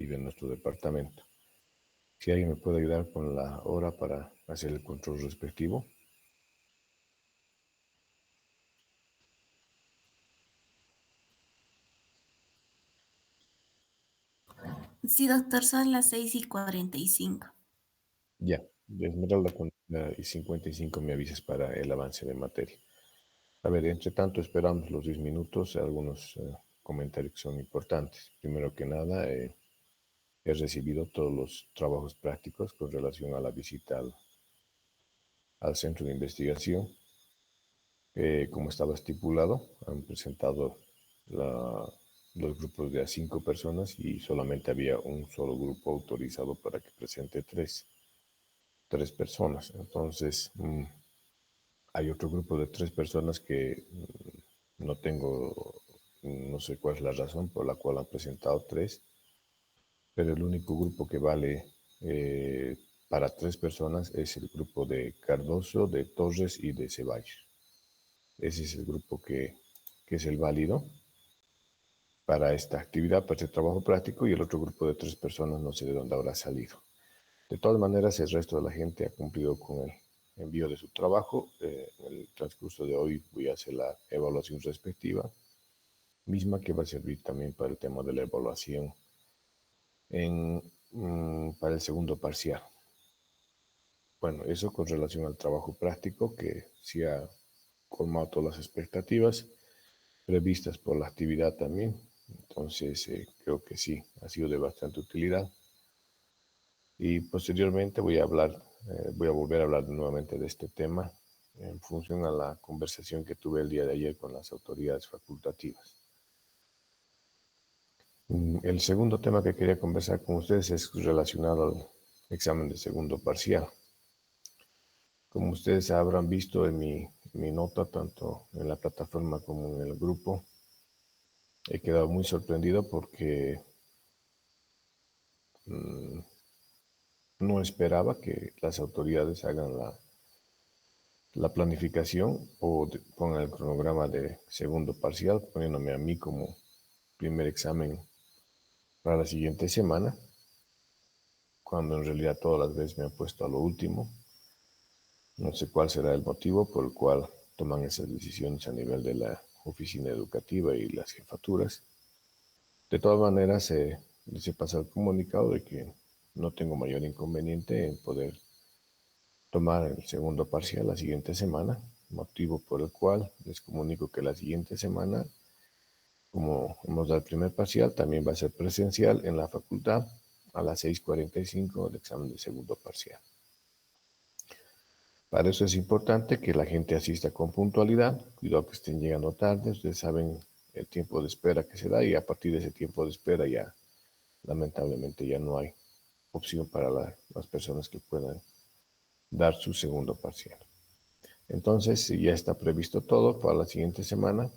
y de nuestro departamento. Si alguien me puede ayudar con la hora para hacer el control respectivo. Sí, doctor, son las 6:45. Ya, de Esmeralda con y 55 me avisas para el avance de materia. A ver, entre tanto esperamos los 10 minutos, algunos comentarios que son importantes. Primero que nada, he recibido todos los trabajos prácticos con relación a la visita al centro de investigación. Como estaba estipulado, han presentado los grupos de a 5 personas y solamente había un solo grupo autorizado para que presente tres personas. Entonces, hay otro grupo de 3 personas que no sé cuál es la razón por la cual han presentado 3, pero el único grupo que vale para 3 personas es el grupo de Cardoso, de Torres y de Ceballos. Ese es el grupo que es el válido para esta actividad, para este trabajo práctico, y el otro grupo de 3 personas no sé de dónde habrá salido. De todas maneras, el resto de la gente ha cumplido con el envío de su trabajo. En el transcurso de hoy voy a hacer la evaluación respectiva, misma que va a servir también para el tema de la evaluación para el segundo parcial. Bueno, eso con relación al trabajo práctico, que sí ha colmado todas las expectativas previstas por la actividad también. Entonces, creo que sí, ha sido de bastante utilidad. Y posteriormente voy a volver a hablar nuevamente de este tema en función a la conversación que tuve el día de ayer con las autoridades facultativas. El segundo tema que quería conversar con ustedes es relacionado al examen de segundo parcial. Como ustedes habrán visto en mi nota, tanto en la plataforma como en el grupo, he quedado muy sorprendido porque no esperaba que las autoridades hagan la planificación o pongan el cronograma de segundo parcial, poniéndome a mí como primer examen para la siguiente semana, cuando en realidad todas las veces me han puesto a lo último. No sé cuál será el motivo por el cual toman esas decisiones a nivel de la oficina educativa y las jefaturas. De todas maneras, les he pasado el comunicado de que no tengo mayor inconveniente en poder tomar el segundo parcial la siguiente semana, motivo por el cual les comunico que la siguiente semana, como hemos dado el primer parcial, también va a ser presencial en la facultad a las 6:45 el examen de segundo parcial. Para eso es importante que la gente asista con puntualidad, cuidado que estén llegando tarde, ustedes saben el tiempo de espera que se da y a partir de ese tiempo de espera ya lamentablemente ya no hay opción para las personas que puedan dar su segundo parcial. Entonces ya está previsto todo para la siguiente semana.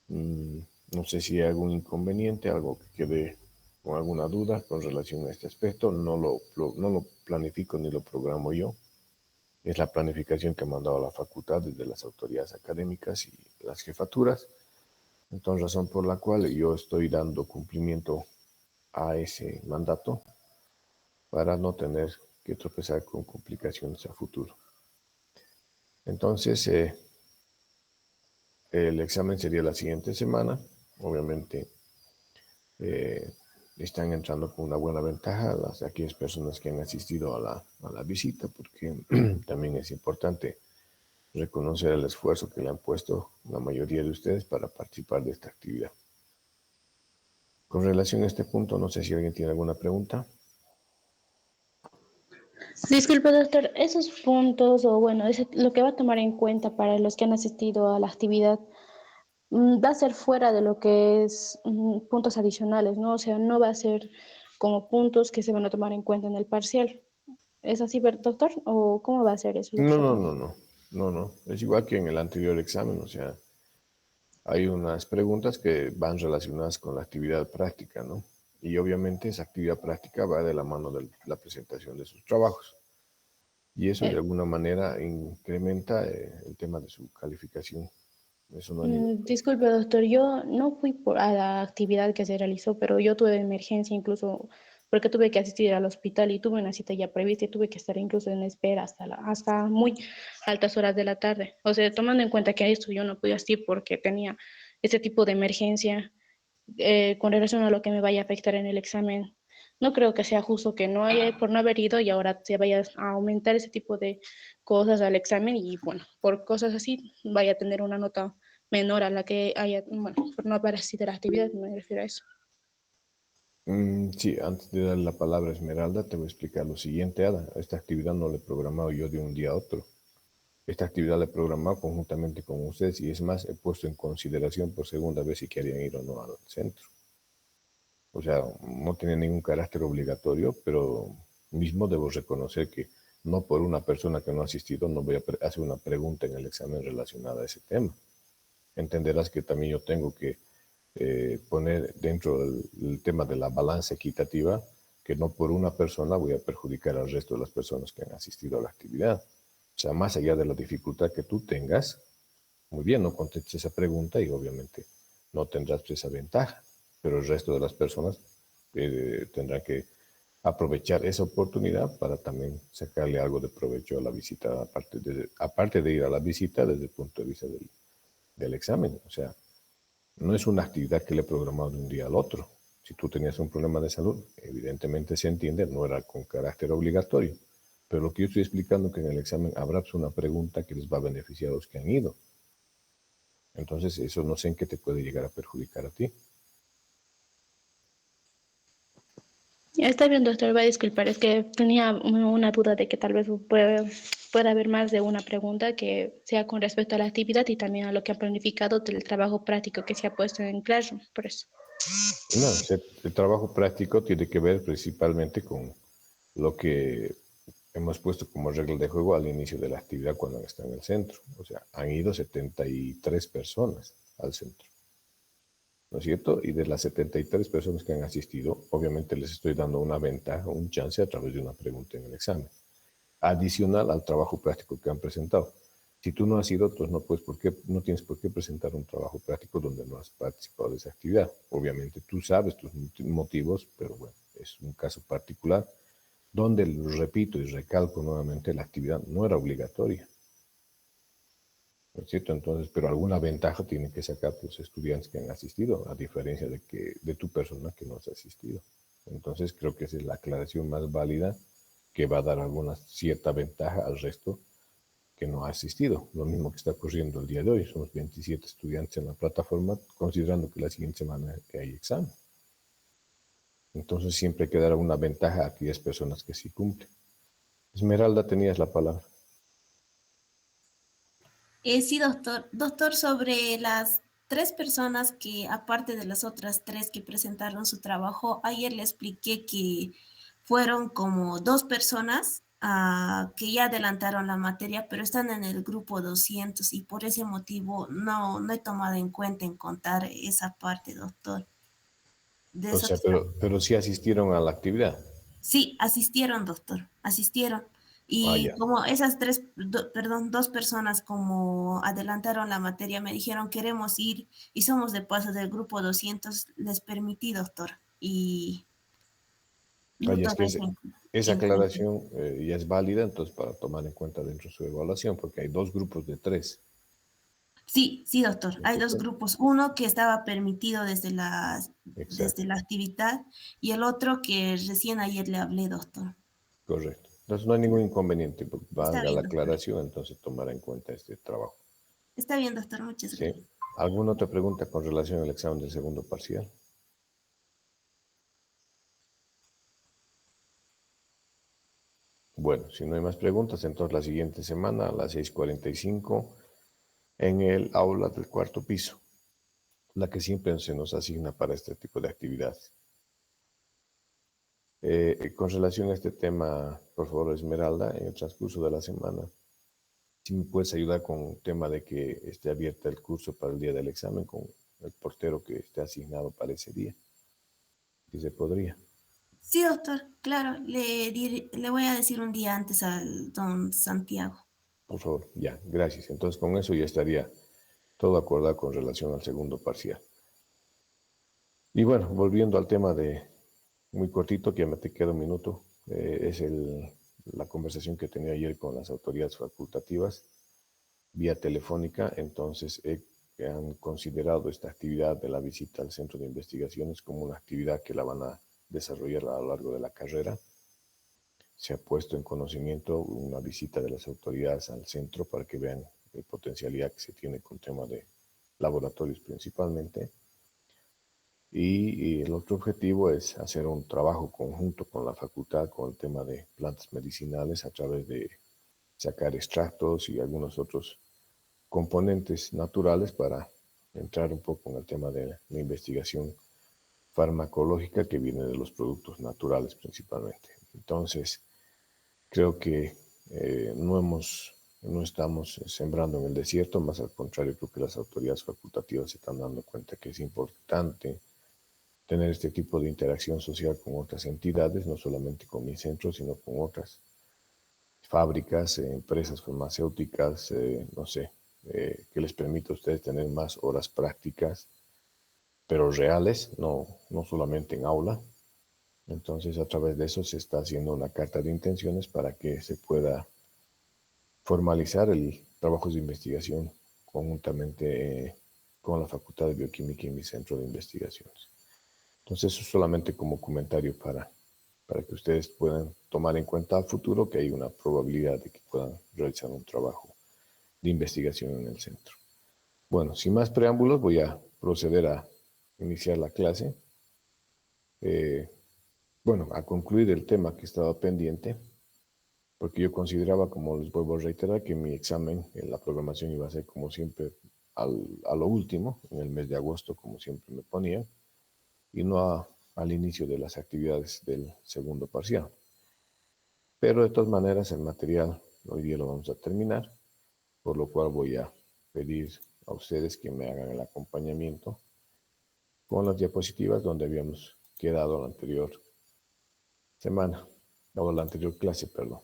No sé si hay algún inconveniente, algo que quede con alguna duda con relación a este aspecto. No lo planifico ni lo programo yo. Es la planificación que ha mandado la facultad desde las autoridades académicas y las jefaturas. Entonces, razón por la cual yo estoy dando cumplimiento a ese mandato para no tener que tropezar con complicaciones a futuro. Entonces, el examen sería la siguiente semana. Obviamente, están entrando con una buena ventaja aquellas personas que han asistido a la visita, porque también es importante reconocer el esfuerzo que le han puesto la mayoría de ustedes para participar de esta actividad. Con relación a este punto, no sé si alguien tiene alguna pregunta. Disculpe, doctor, esos puntos o bueno, lo que va a tomar en cuenta para los que han asistido a la actividad va a ser fuera de lo que es puntos adicionales, ¿no? O sea, no va a ser como puntos que se van a tomar en cuenta en el parcial. ¿Es así, doctor? ¿O cómo va a ser eso lo que No, está no, tomando? no, no, no, no. Es igual que en el anterior examen, o sea, hay unas preguntas que van relacionadas con la actividad práctica, ¿no? Y obviamente esa actividad práctica va de la mano de la presentación de sus trabajos. Y eso de Eh, alguna manera incrementa el tema de su calificación Eso no hay ningún... Disculpe, doctor, yo no fui a la actividad que se realizó, pero yo tuve emergencia incluso porque tuve que asistir al hospital y tuve una cita ya prevista y tuve que estar incluso en espera hasta muy altas horas de la tarde. O sea, tomando en cuenta que a esto yo no pude asistir porque tenía ese tipo de emergencia con relación a lo que me vaya a afectar en el examen. No creo que sea justo que no haya, por no haber ido y ahora se vaya a aumentar ese tipo de cosas al examen y bueno, por cosas así vaya a tener una nota menor a la que haya, bueno, por no haber asistido a la actividad, me refiero a eso. Sí, antes de darle la palabra a Esmeralda, te voy a explicar lo siguiente, Ada. Esta actividad no la he programado yo de un día a otro. Esta actividad la he programado conjuntamente con ustedes y es más, he puesto en consideración por segunda vez si querían ir o no al centro. O sea, no tiene ningún carácter obligatorio, pero mismo debo reconocer que no por una persona que no ha asistido no voy a hacer una pregunta en el examen relacionada a ese tema. Entenderás que también yo tengo que poner dentro del tema de la balanza equitativa que no por una persona voy a perjudicar al resto de las personas que han asistido a la actividad. O sea, más allá de la dificultad que tú tengas, muy bien, no contestes esa pregunta y obviamente no tendrás esa ventaja, pero el resto de las personas tendrán que aprovechar esa oportunidad para también sacarle algo de provecho a la visita, aparte de ir a la visita desde el punto de vista del examen. O sea, no es una actividad que le he programado de un día al otro. Si tú tenías un problema de salud, evidentemente se entiende, no era con carácter obligatorio. Pero lo que yo estoy explicando es que en el examen habrá una pregunta que les va a beneficiar a los que han ido. Entonces, eso no sé en qué te puede llegar a perjudicar a ti. Está bien, doctor, va a disculpar, es que tenía una duda de que tal vez pueda haber más de una pregunta que sea con respecto a la actividad y también a lo que han planificado del trabajo práctico que se ha puesto en Classroom, por eso. No, el trabajo práctico tiene que ver principalmente con lo que hemos puesto como regla de juego al inicio de la actividad cuando están en el centro. O sea, han ido 73 personas al centro, ¿no es cierto? Y de las 73 personas que han asistido, obviamente les estoy dando una ventaja, un chance a través de una pregunta en el examen, adicional al trabajo práctico que han presentado. Si tú no has ido, pues no tienes por qué presentar un trabajo práctico donde no has participado de esa actividad. Obviamente tú sabes tus motivos, pero bueno, es un caso particular donde, lo repito y recalco nuevamente, la actividad no era obligatoria. ¿No es cierto? Entonces, pero alguna ventaja tienen que sacar los estudiantes que han asistido, a diferencia de tu persona que no has asistido. Entonces, creo que esa es la aclaración más válida que va a dar alguna cierta ventaja al resto que no ha asistido. Lo mismo que está ocurriendo el día de hoy. Somos 27 estudiantes en la plataforma, considerando que la siguiente semana hay examen. Entonces, siempre hay que dar alguna ventaja a aquellas personas que sí cumplen. Esmeralda, tenías la palabra. Sí, doctor. Doctor, sobre las tres personas que, aparte de las otras tres que presentaron su trabajo, ayer le expliqué que fueron como dos personas que ya adelantaron la materia, pero están en el grupo 200 y por ese motivo no he tomado en cuenta en contar esa parte, doctor. De O eso sea, pero sí asistieron a la actividad. sí, asistieron, doctor, asistieron. Ah, Y ya. como esas perdón, dos personas como adelantaron la materia, me dijeron, queremos ir y somos de paso del grupo 200 les permití, doctor. Y Ah, no ya es que tomé eso esa en cuenta. aclaración ya es válida, entonces para tomar en cuenta dentro de su evaluación, porque hay dos grupos de tres. Sí, sí, doctor. ¿No es Hay dos cierto? grupos. Uno que estaba permitido desde Exacto, la actividad y el otro que recién ayer le hablé, doctor. correcto. Entonces no hay ningún inconveniente, Está valga la bien, doctor. aclaración, entonces tomar en cuenta este trabajo. Está bien, doctor. Muchas ¿Sí? gracias. ¿Alguna otra pregunta con relación al examen del segundo parcial? Bueno, si no hay más preguntas, entonces la siguiente semana a las 6:45 en el aula del cuarto piso, la que siempre se nos asigna para este tipo de actividades. Con relación a este tema, por favor, Esmeralda, en el transcurso de la semana, si me puedes ayudar con un tema de que esté abierta el curso para el día del examen con el portero que esté asignado para ese día, si se podría. Sí, doctor, claro, le voy a decir un día antes al don Santiago. Por favor, ya, gracias. Entonces con eso ya estaría Todo acordado con relación al segundo parcial. Y bueno, volviendo al tema muy cortito, que me te queda un minuto, es la conversación que tenía ayer con las autoridades facultativas vía telefónica. Entonces han considerado esta actividad de la visita al centro de investigaciones como una actividad que la van a desarrollar a lo largo de la carrera. Se ha puesto en conocimiento una visita de las autoridades al centro para que vean la potencialidad que se tiene con tema de laboratorios principalmente. Y el otro objetivo es hacer un trabajo conjunto con la facultad con el tema de plantas medicinales a través de sacar extractos y algunos otros componentes naturales para entrar un poco en el tema de la investigación farmacológica que viene de los productos naturales principalmente. Entonces, creo que no estamos sembrando en el desierto, más al contrario, creo que las autoridades facultativas se están dando cuenta que es importante tener este tipo de interacción social con otras entidades, no solamente con mi centro, sino con otras fábricas, empresas farmacéuticas, no sé, que les permita a ustedes tener más horas prácticas, pero reales, no solamente en aula. Entonces, a través de eso se está haciendo una carta de intenciones para que se pueda formalizar el trabajo de investigación conjuntamente con la Facultad de Bioquímica y mi centro de investigaciones. Entonces, eso solamente como comentario para que ustedes puedan tomar en cuenta a futuro que hay una probabilidad de que puedan realizar un trabajo de investigación en el centro. Bueno, sin más preámbulos, voy a proceder a iniciar la clase. Bueno, a concluir el tema que estaba pendiente, porque yo consideraba, como les vuelvo a reiterar, que mi examen en la programación iba a ser como siempre a lo último, en el mes de agosto, como siempre me ponía, y no al inicio de las actividades del segundo parcial. Pero de todas maneras el material hoy día lo vamos a terminar, por lo cual voy a pedir a ustedes que me hagan el acompañamiento con las diapositivas donde habíamos quedado la anterior semana, o la anterior clase, perdón.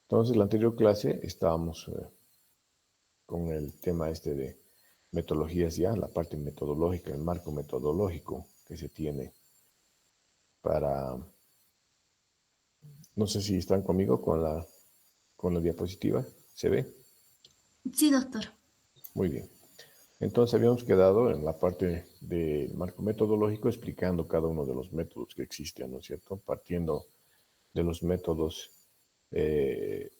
Entonces, la anterior clase estábamos con el tema este de metodologías ya, la parte metodológica, el marco metodológico que se tiene para... No sé si están conmigo con la diapositiva. ¿Se ve? Sí, doctor. Muy bien. Entonces habíamos quedado en la parte del marco metodológico explicando cada uno de los métodos que existen, ¿no es cierto? Partiendo de los métodos que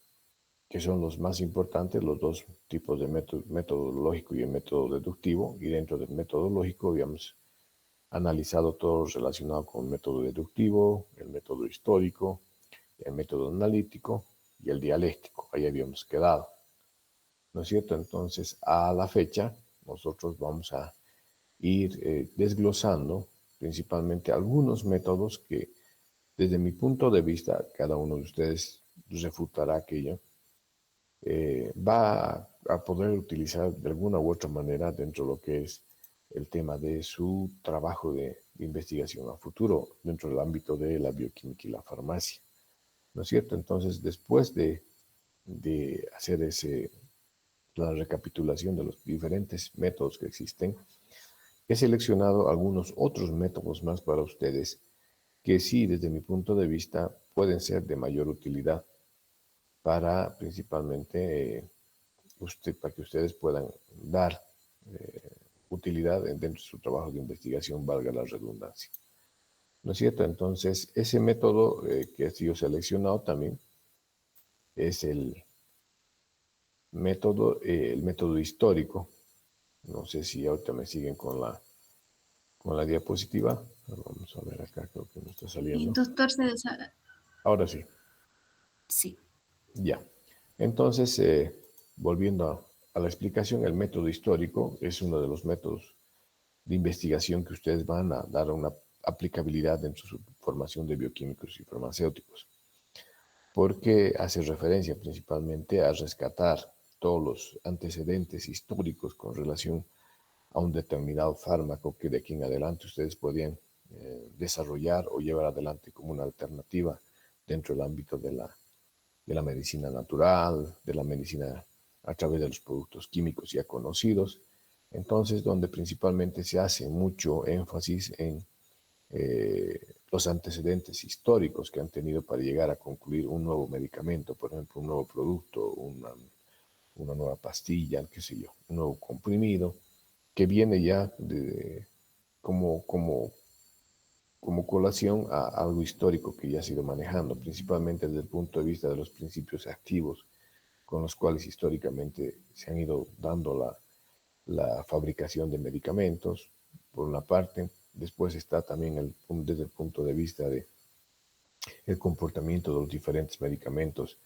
son los más importantes, los dos tipos de método lógico y el método deductivo, y dentro del método lógico habíamos analizado todo relacionado con el método deductivo, el método histórico, el método analítico y el dialéctico. Ahí habíamos quedado, ¿no es cierto? Entonces, a la fecha, nosotros vamos a ir desglosando principalmente algunos métodos que, desde mi punto de vista, cada uno de ustedes refutará aquello, va a poder utilizar de alguna u otra manera dentro de lo que es el tema de su trabajo de investigación a futuro dentro del ámbito de la bioquímica y la farmacia, ¿no es cierto? Entonces, después de hacer la recapitulación de los diferentes métodos que existen, he seleccionado algunos otros métodos más para ustedes que sí, desde mi punto de vista, pueden ser de mayor utilidad para principalmente para que ustedes puedan dar utilidad dentro de su trabajo de investigación, valga la redundancia. ¿No es cierto? Entonces, ese método que he sido seleccionado también es el método histórico. No sé si ahorita me siguen con la diapositiva. Vamos a ver acá, creo que me está Y saliendo. doctor, Ahora sí. sí. Ya. Entonces, volviendo a la explicación, el método histórico es uno de los métodos de investigación que ustedes van a dar una aplicabilidad dentro de su formación de bioquímicos y farmacéuticos, porque hace referencia principalmente a rescatar todos los antecedentes históricos con relación a un determinado fármaco que de aquí en adelante ustedes podían desarrollar o llevar adelante como una alternativa dentro del ámbito de la medicina natural, de la medicina a través de los productos químicos ya conocidos. Entonces, donde principalmente se hace mucho énfasis en los antecedentes históricos que han tenido para llegar a concluir un nuevo medicamento, por ejemplo, un nuevo producto, una nueva pastilla, qué sé yo, un nuevo comprimido, que viene ya como colación a algo histórico que ya ha sido manejando, principalmente desde el punto de vista de los principios activos con los cuales históricamente se han ido dando la fabricación de medicamentos, por una parte. Después está también desde el punto de vista de el comportamiento de los diferentes medicamentos,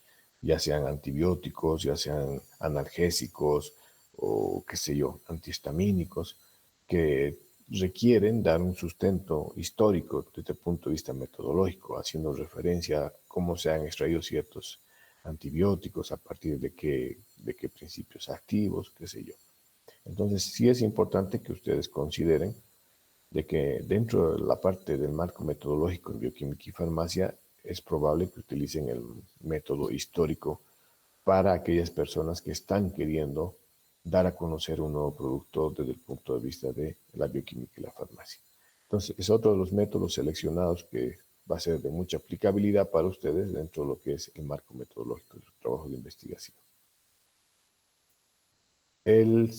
ya sean antibióticos, ya sean analgésicos o qué sé yo, antihistamínicos, que requieren dar un sustento histórico desde el punto de vista metodológico, haciendo referencia a cómo se han extraído ciertos antibióticos, a partir de qué principios activos, qué sé yo. Entonces, sí es importante que ustedes consideren de que dentro de la parte del marco metodológico en bioquímica y farmacia es probable que utilicen el método histórico para aquellas personas que están queriendo dar a conocer un nuevo producto desde el punto de vista de la bioquímica y la farmacia. Entonces, es otro de los métodos seleccionados que va a ser de mucha aplicabilidad para ustedes dentro de lo que es el marco metodológico de su trabajo de investigación. El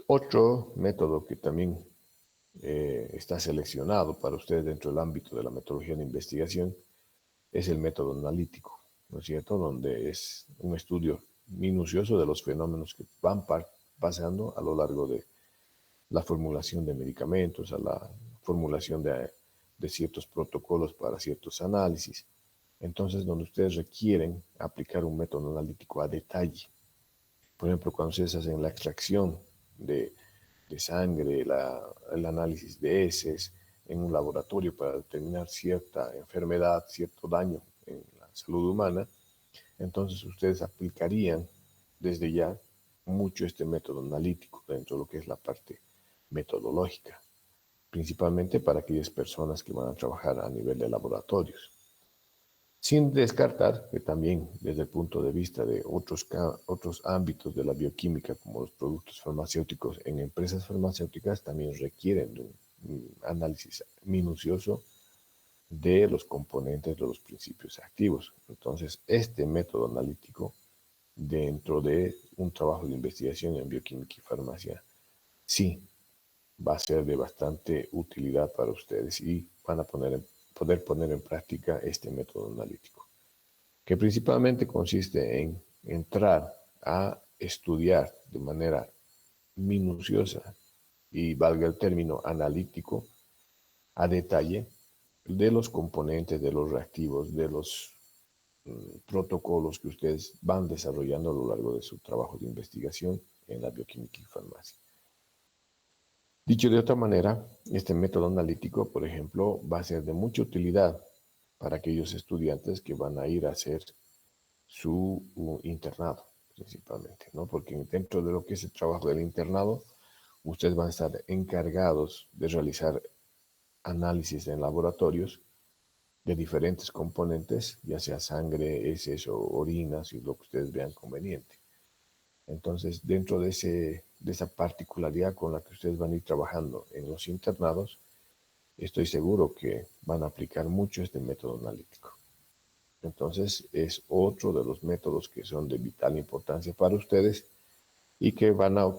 otro método que también está seleccionado para ustedes dentro del ámbito de la metodología de investigación es el método analítico, ¿no es cierto? Donde es un estudio minucioso de los fenómenos que van pasando a lo largo de la formulación de medicamentos, a la formulación de ciertos protocolos para ciertos análisis. Entonces, donde ustedes requieren aplicar un método analítico a detalle. Por ejemplo, cuando ustedes hacen la extracción de sangre, el análisis de heces en un laboratorio para determinar cierta enfermedad, cierto daño en la salud humana, entonces ustedes aplicarían desde ya mucho este método analítico dentro de lo que es la parte metodológica, principalmente para aquellas personas que van a trabajar a nivel de laboratorios. Sin descartar que también desde el punto de vista de otros ámbitos de la bioquímica, como los productos farmacéuticos en empresas farmacéuticas, también requieren de un análisis minucioso de los componentes de los principios activos. Entonces, este método analítico dentro de un trabajo de investigación en bioquímica y farmacia, sí, va a ser de bastante utilidad para ustedes y van a poder poner en práctica este método analítico, que principalmente consiste en entrar a estudiar de manera minuciosa y valga el término analítico a detalle de los componentes, de los reactivos, de los protocolos que ustedes van desarrollando a lo largo de su trabajo de investigación en la bioquímica y farmacia. Dicho de otra manera, este método analítico, por ejemplo, va a ser de mucha utilidad para aquellos estudiantes que van a ir a hacer su internado, principalmente, ¿no? Porque dentro de lo que es el trabajo del internado, ustedes van a estar encargados de realizar análisis en laboratorios de diferentes componentes, ya sea sangre, heces o orinas, y lo que ustedes vean conveniente. Entonces, dentro de esa particularidad con la que ustedes van a ir trabajando en los internados, estoy seguro que van a aplicar mucho este método analítico. Entonces, es otro de los métodos que son de vital importancia para ustedes y que van a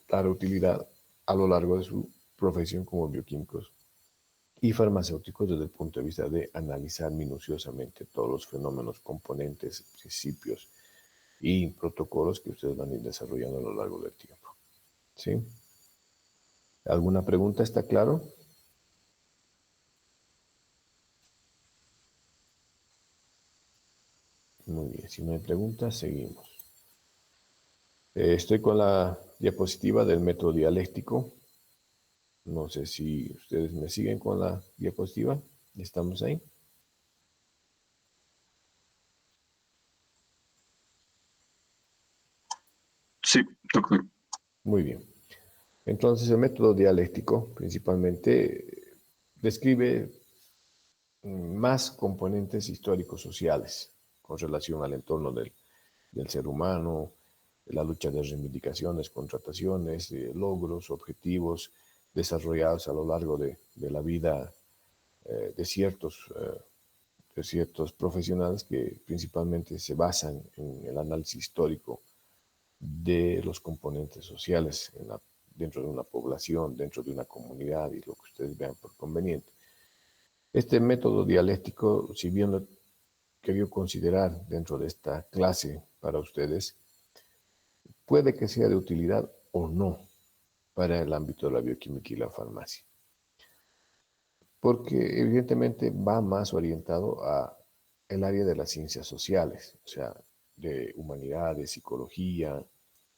dar utilidad a lo largo de su profesión como bioquímicos y farmacéuticos desde el punto de vista de analizar minuciosamente todos los fenómenos, componentes, principios y protocolos que ustedes van a ir desarrollando a lo largo del tiempo. ¿Sí? ¿Alguna pregunta? ¿Está claro? Muy bien, si no hay preguntas, seguimos. Estoy con la diapositiva del método dialéctico. No sé si ustedes me siguen con la diapositiva. ¿Estamos ahí? Sí, doctor. Muy bien. Entonces, el método dialéctico principalmente describe más componentes históricos sociales con relación al entorno del ser humano, la lucha de reivindicaciones, contrataciones, logros, objetivos desarrollados a lo largo de la vida de ciertos profesionales que principalmente se basan en el análisis histórico de los componentes sociales dentro de una población, dentro de una comunidad y lo que ustedes vean por conveniente. Este método dialéctico, si bien lo quería considerar dentro de esta clase para ustedes, puede que sea de utilidad o no para el ámbito de la bioquímica y la farmacia, porque evidentemente va más orientado a el área de las ciencias sociales, o sea, de humanidades, psicología,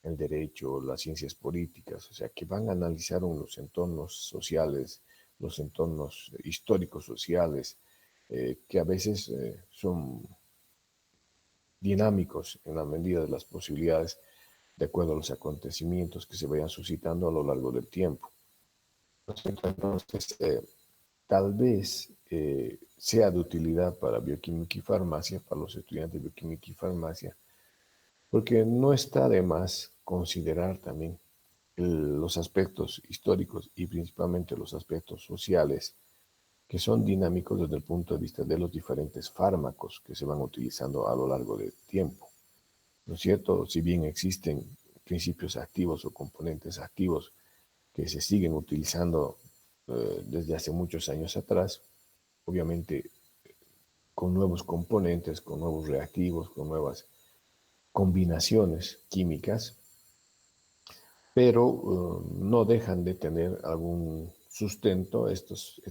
el derecho, las ciencias políticas, o sea, que van a analizar los entornos sociales, los entornos históricos sociales, que a veces son dinámicos en la medida de las posibilidades, de acuerdo a los acontecimientos que se vayan suscitando a lo largo del tiempo. Entonces, tal vez sea de utilidad para bioquímica y farmacia, para los estudiantes de bioquímica y farmacia, porque no está de más considerar también los aspectos históricos y principalmente los aspectos sociales que son dinámicos desde el punto de vista de los diferentes fármacos que se van utilizando a lo largo del tiempo. ¿No es cierto? Si bien existen principios activos o componentes activos que se siguen utilizando desde hace muchos años atrás, obviamente con nuevos componentes, con nuevos reactivos, con nuevas combinaciones químicas, pero no dejan de tener algún sustento estas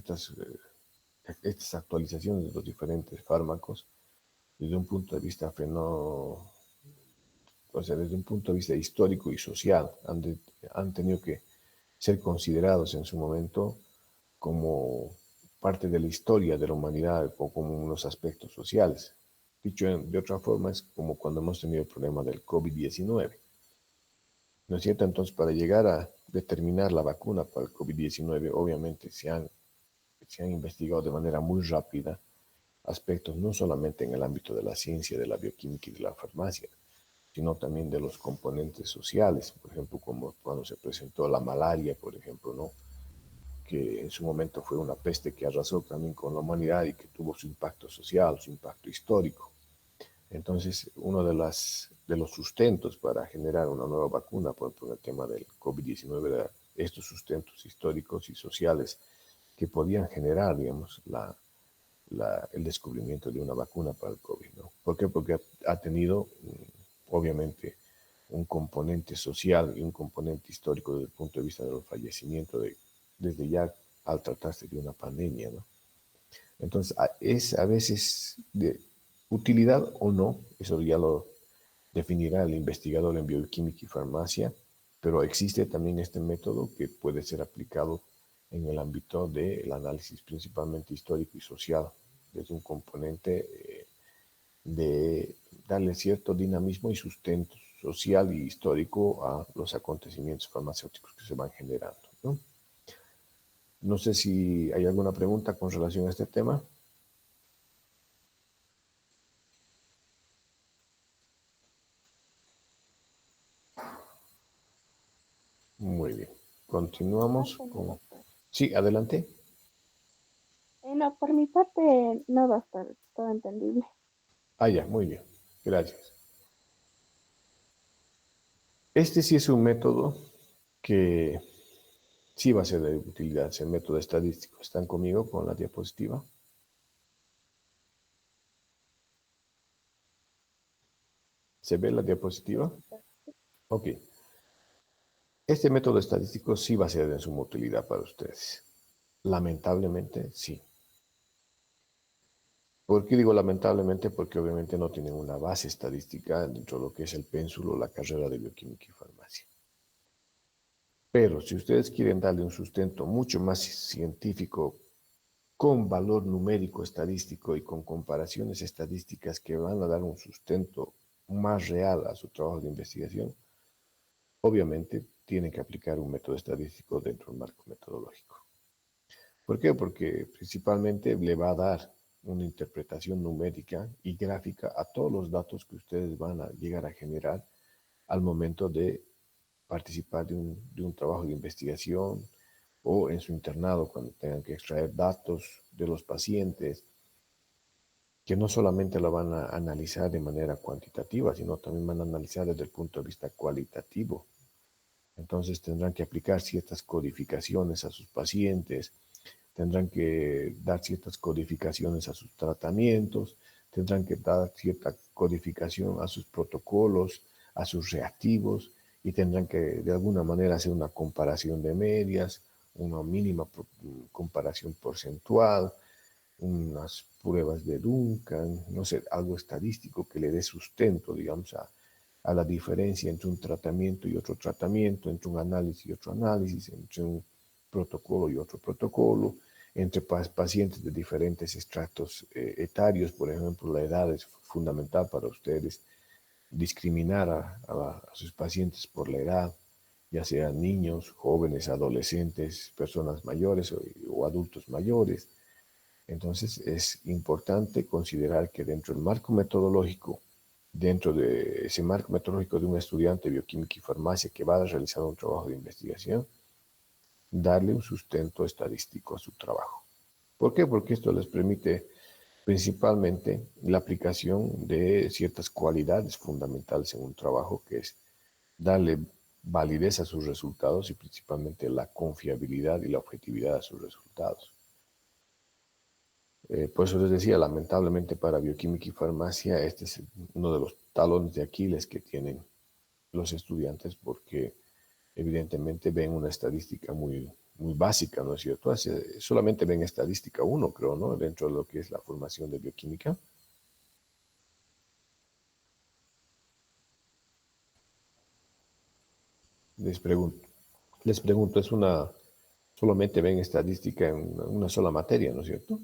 actualizaciones de los diferentes fármacos desde un punto de vista desde un punto de vista histórico y social. Han tenido que ser considerados en su momento como parte de la historia de la humanidad o como unos aspectos sociales. Dicho de otra forma, es como cuando hemos tenido el problema del COVID-19. ¿No es cierto? Entonces, para llegar a determinar la vacuna para el COVID-19, obviamente se han investigado de manera muy rápida aspectos no solamente en el ámbito de la ciencia, de la bioquímica y de la farmacia, sino también de los componentes sociales, por ejemplo, como cuando se presentó la malaria, por ejemplo, ¿no? Que en su momento fue una peste que arrasó también con la humanidad y que tuvo su impacto social, su impacto histórico. Entonces, uno de los sustentos para generar una nueva vacuna, por ejemplo, en el tema del COVID-19, era estos sustentos históricos y sociales que podían generar, digamos, el descubrimiento de una vacuna para el COVID, ¿no? ¿Por qué? Porque ha tenido, obviamente, un componente social y un componente histórico desde el punto de vista del fallecimiento desde ya al tratarse de una pandemia, ¿no? Entonces, es a veces de utilidad o no, eso ya lo definirá el investigador en bioquímica y farmacia, pero existe también este método que puede ser aplicado en el ámbito del análisis principalmente histórico y social, desde un componente de darle cierto dinamismo y sustento social y histórico a los acontecimientos farmacéuticos que se van generando, ¿no? No sé si hay alguna pregunta con relación a este tema. Muy bien. Continuamos con... Sí, adelante. No, por mi parte, no, doctor, todo entendible. Ya, muy bien. Gracias. Este sí es un método que sí va a ser de utilidad, es el método estadístico. ¿Están conmigo con la diapositiva? ¿Se ve la diapositiva? Ok. Este método estadístico sí va a ser de suma utilidad para ustedes. Lamentablemente, sí. ¿Por qué digo lamentablemente? Porque obviamente no tienen una base estadística dentro de lo que es el pénsulo, la carrera de bioquímica y farmacia. Pero si ustedes quieren darle un sustento mucho más científico, con valor numérico estadístico y con comparaciones estadísticas que van a dar un sustento más real a su trabajo de investigación, obviamente tienen que aplicar un método estadístico dentro del marco metodológico. ¿Por qué? Porque principalmente le va a dar una interpretación numérica y gráfica a todos los datos que ustedes van a llegar a generar al momento de participar de un trabajo de investigación o en su internado cuando tengan que extraer datos de los pacientes, que no solamente lo van a analizar de manera cuantitativa, sino también van a analizar desde el punto de vista cualitativo. Entonces tendrán que aplicar ciertas codificaciones a sus pacientes, tendrán que dar ciertas codificaciones a sus tratamientos, tendrán que dar cierta codificación a sus protocolos, a sus reactivos, y tendrán que de alguna manera hacer una comparación de medias, una mínima comparación porcentual, unas pruebas de Duncan, no sé, algo estadístico que le dé sustento, digamos, a la diferencia entre un tratamiento y otro tratamiento, entre un análisis y otro análisis, entre un protocolo y otro protocolo, entre pacientes de diferentes estratos etarios. Por ejemplo, la edad es fundamental para ustedes, discriminar a sus pacientes por la edad, ya sean niños, jóvenes, adolescentes, personas mayores o adultos mayores. Entonces es importante considerar que dentro del marco metodológico, dentro de ese marco metodológico de un estudiante de bioquímica y farmacia que va a realizar un trabajo de investigación, darle un sustento estadístico a su trabajo. ¿Por qué? Porque esto les permite principalmente la aplicación de ciertas cualidades fundamentales en un trabajo, que es darle validez a sus resultados y principalmente la confiabilidad y la objetividad a sus resultados. Por eso les decía, lamentablemente para bioquímica y farmacia, este es uno de los talones de Aquiles que tienen los estudiantes, porque evidentemente ven una estadística muy, muy básica, ¿no es cierto? Solamente ven estadística 1, creo, ¿no? Dentro de lo que es la formación de bioquímica. Les pregunto, solamente ven estadística en una sola materia, ¿no es cierto?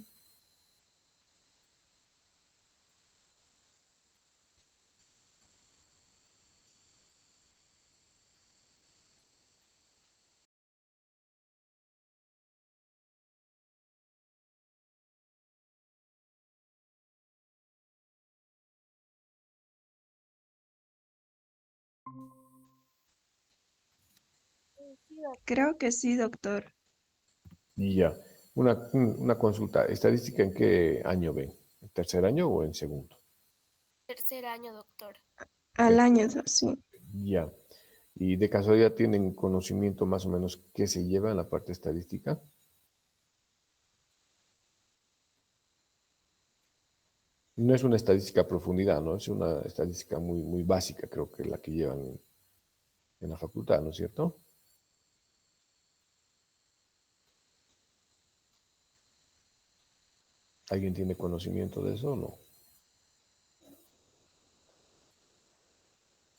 Creo que sí, doctor. Y ya, una consulta, ¿estadística en qué año ven? ¿En tercer año o en segundo? Tercer año, doctor. Al año, sí. Ya. ¿Y de casualidad tienen conocimiento más o menos qué se lleva en la parte estadística? No es una estadística a profundidad, ¿no? Es una estadística muy, muy básica, creo que la que llevan en la facultad, ¿no es cierto? ¿Alguien tiene conocimiento de eso o no?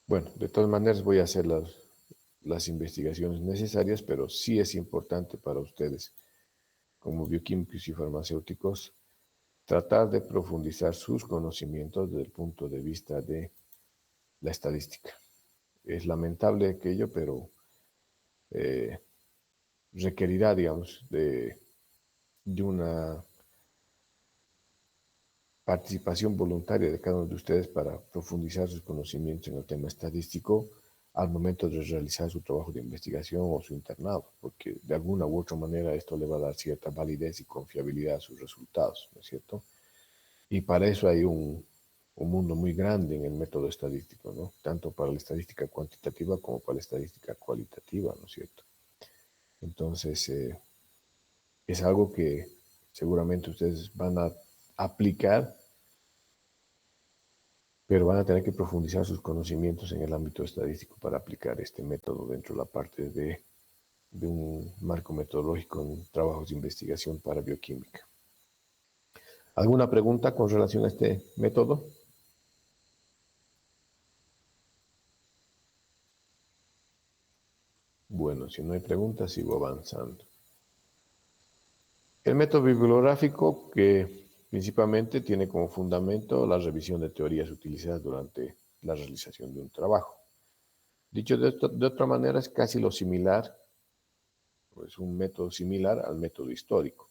Bueno, de todas maneras voy a hacer las investigaciones necesarias, pero sí es importante para ustedes, como bioquímicos y farmacéuticos, tratar de profundizar sus conocimientos desde el punto de vista de la estadística. Es lamentable aquello, pero requerirá, digamos, de una participación voluntaria de cada uno de ustedes para profundizar sus conocimientos en el tema estadístico al momento de realizar su trabajo de investigación o su internado, porque de alguna u otra manera esto le va a dar cierta validez y confiabilidad a sus resultados, ¿no es cierto? Y para eso hay un mundo muy grande en el método estadístico, ¿no? Tanto para la estadística cuantitativa como para la estadística cualitativa, ¿no es cierto? Entonces, es algo que seguramente ustedes van a aplicar, pero van a tener que profundizar sus conocimientos en el ámbito estadístico para aplicar este método dentro de la parte de un marco metodológico en trabajos de investigación para bioquímica. ¿Alguna pregunta con relación a este método? Bueno, si no hay preguntas, sigo avanzando. El método bibliográfico, que principalmente tiene como fundamento la revisión de teorías utilizadas durante la realización de un trabajo. Dicho de otra manera, es casi lo similar, es un método similar al método histórico.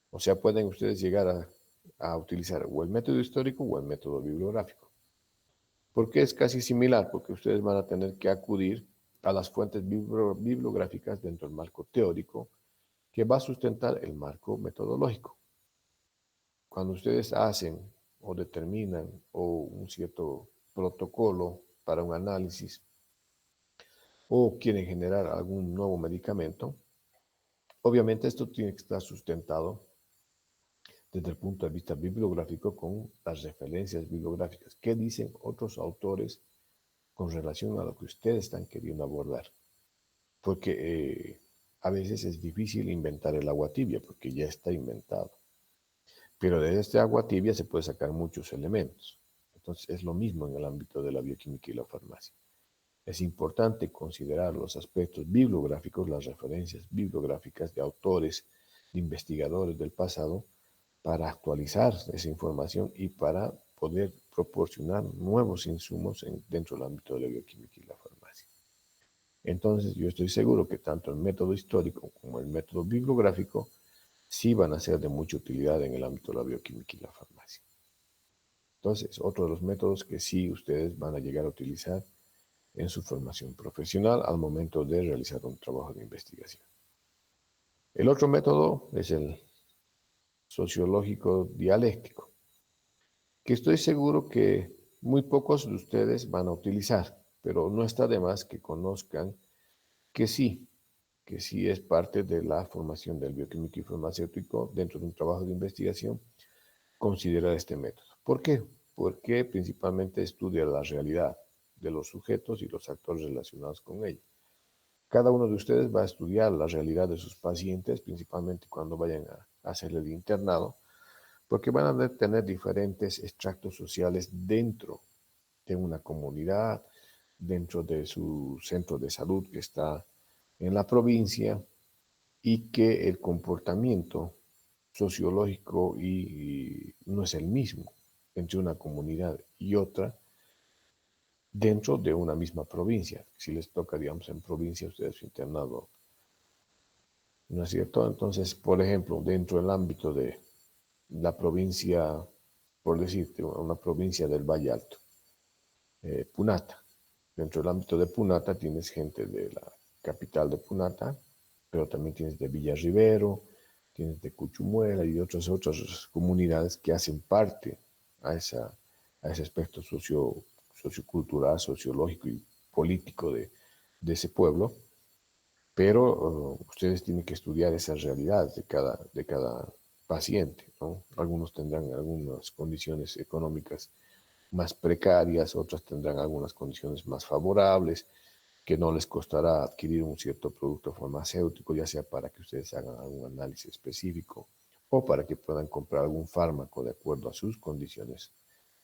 O sea, pueden ustedes llegar a utilizar o el método histórico o el método bibliográfico. Porque es casi similar, porque ustedes van a tener que acudir a las fuentes bibliográficas dentro del marco teórico que va a sustentar el marco metodológico. Cuando ustedes hacen o determinan un cierto protocolo para un análisis o quieren generar algún nuevo medicamento, obviamente esto tiene que estar sustentado desde el punto de vista bibliográfico con las referencias bibliográficas. ¿Qué dicen otros autores con relación a lo que ustedes están queriendo abordar? Porque a veces es difícil inventar el agua tibia porque ya está inventado. Pero de este agua tibia se puede sacar muchos elementos. Entonces es lo mismo en el ámbito de la bioquímica y la farmacia. Es importante considerar los aspectos bibliográficos, las referencias bibliográficas de autores, de investigadores del pasado, para actualizar esa información y para poder proporcionar nuevos insumos dentro del ámbito de la bioquímica y la farmacia. Entonces, yo estoy seguro que tanto el método histórico como el método bibliográfico sí van a ser de mucha utilidad en el ámbito de la bioquímica y la farmacia. Entonces, otro de los métodos que sí ustedes van a llegar a utilizar en su formación profesional al momento de realizar un trabajo de investigación. El otro método es el sociológico dialéctico, que estoy seguro que muy pocos de ustedes van a utilizar, pero no está de más que conozcan que sí es parte de la formación del bioquímico y farmacéutico dentro de un trabajo de investigación, considerar este método. ¿Por qué? Porque principalmente estudia la realidad de los sujetos y los actores relacionados con ella. Cada uno de ustedes va a estudiar la realidad de sus pacientes, principalmente cuando vayan a hacer el internado, porque van a tener diferentes extractos sociales dentro de una comunidad, dentro de su centro de salud que está en la provincia, y que el comportamiento sociológico y no es el mismo entre una comunidad y otra dentro de una misma provincia. Si les toca, digamos, en provincia, ustedes su internado, ¿no es cierto? Entonces, por ejemplo, dentro del ámbito de la provincia, por decirte, una provincia del Valle Alto, Punata. Dentro del ámbito de Punata tienes gente de la capital de Punata, pero también tienes de Villarribero, tienes de Cuchumuela y otras comunidades que hacen parte a ese aspecto sociocultural, sociológico y político de ese pueblo, pero ustedes tienen que estudiar esas realidades de cada paciente, ¿no? Algunos tendrán algunas condiciones económicas más precarias, otras tendrán algunas condiciones más favorables, que no les costará adquirir un cierto producto farmacéutico, ya sea para que ustedes hagan algún análisis específico o para que puedan comprar algún fármaco de acuerdo a sus condiciones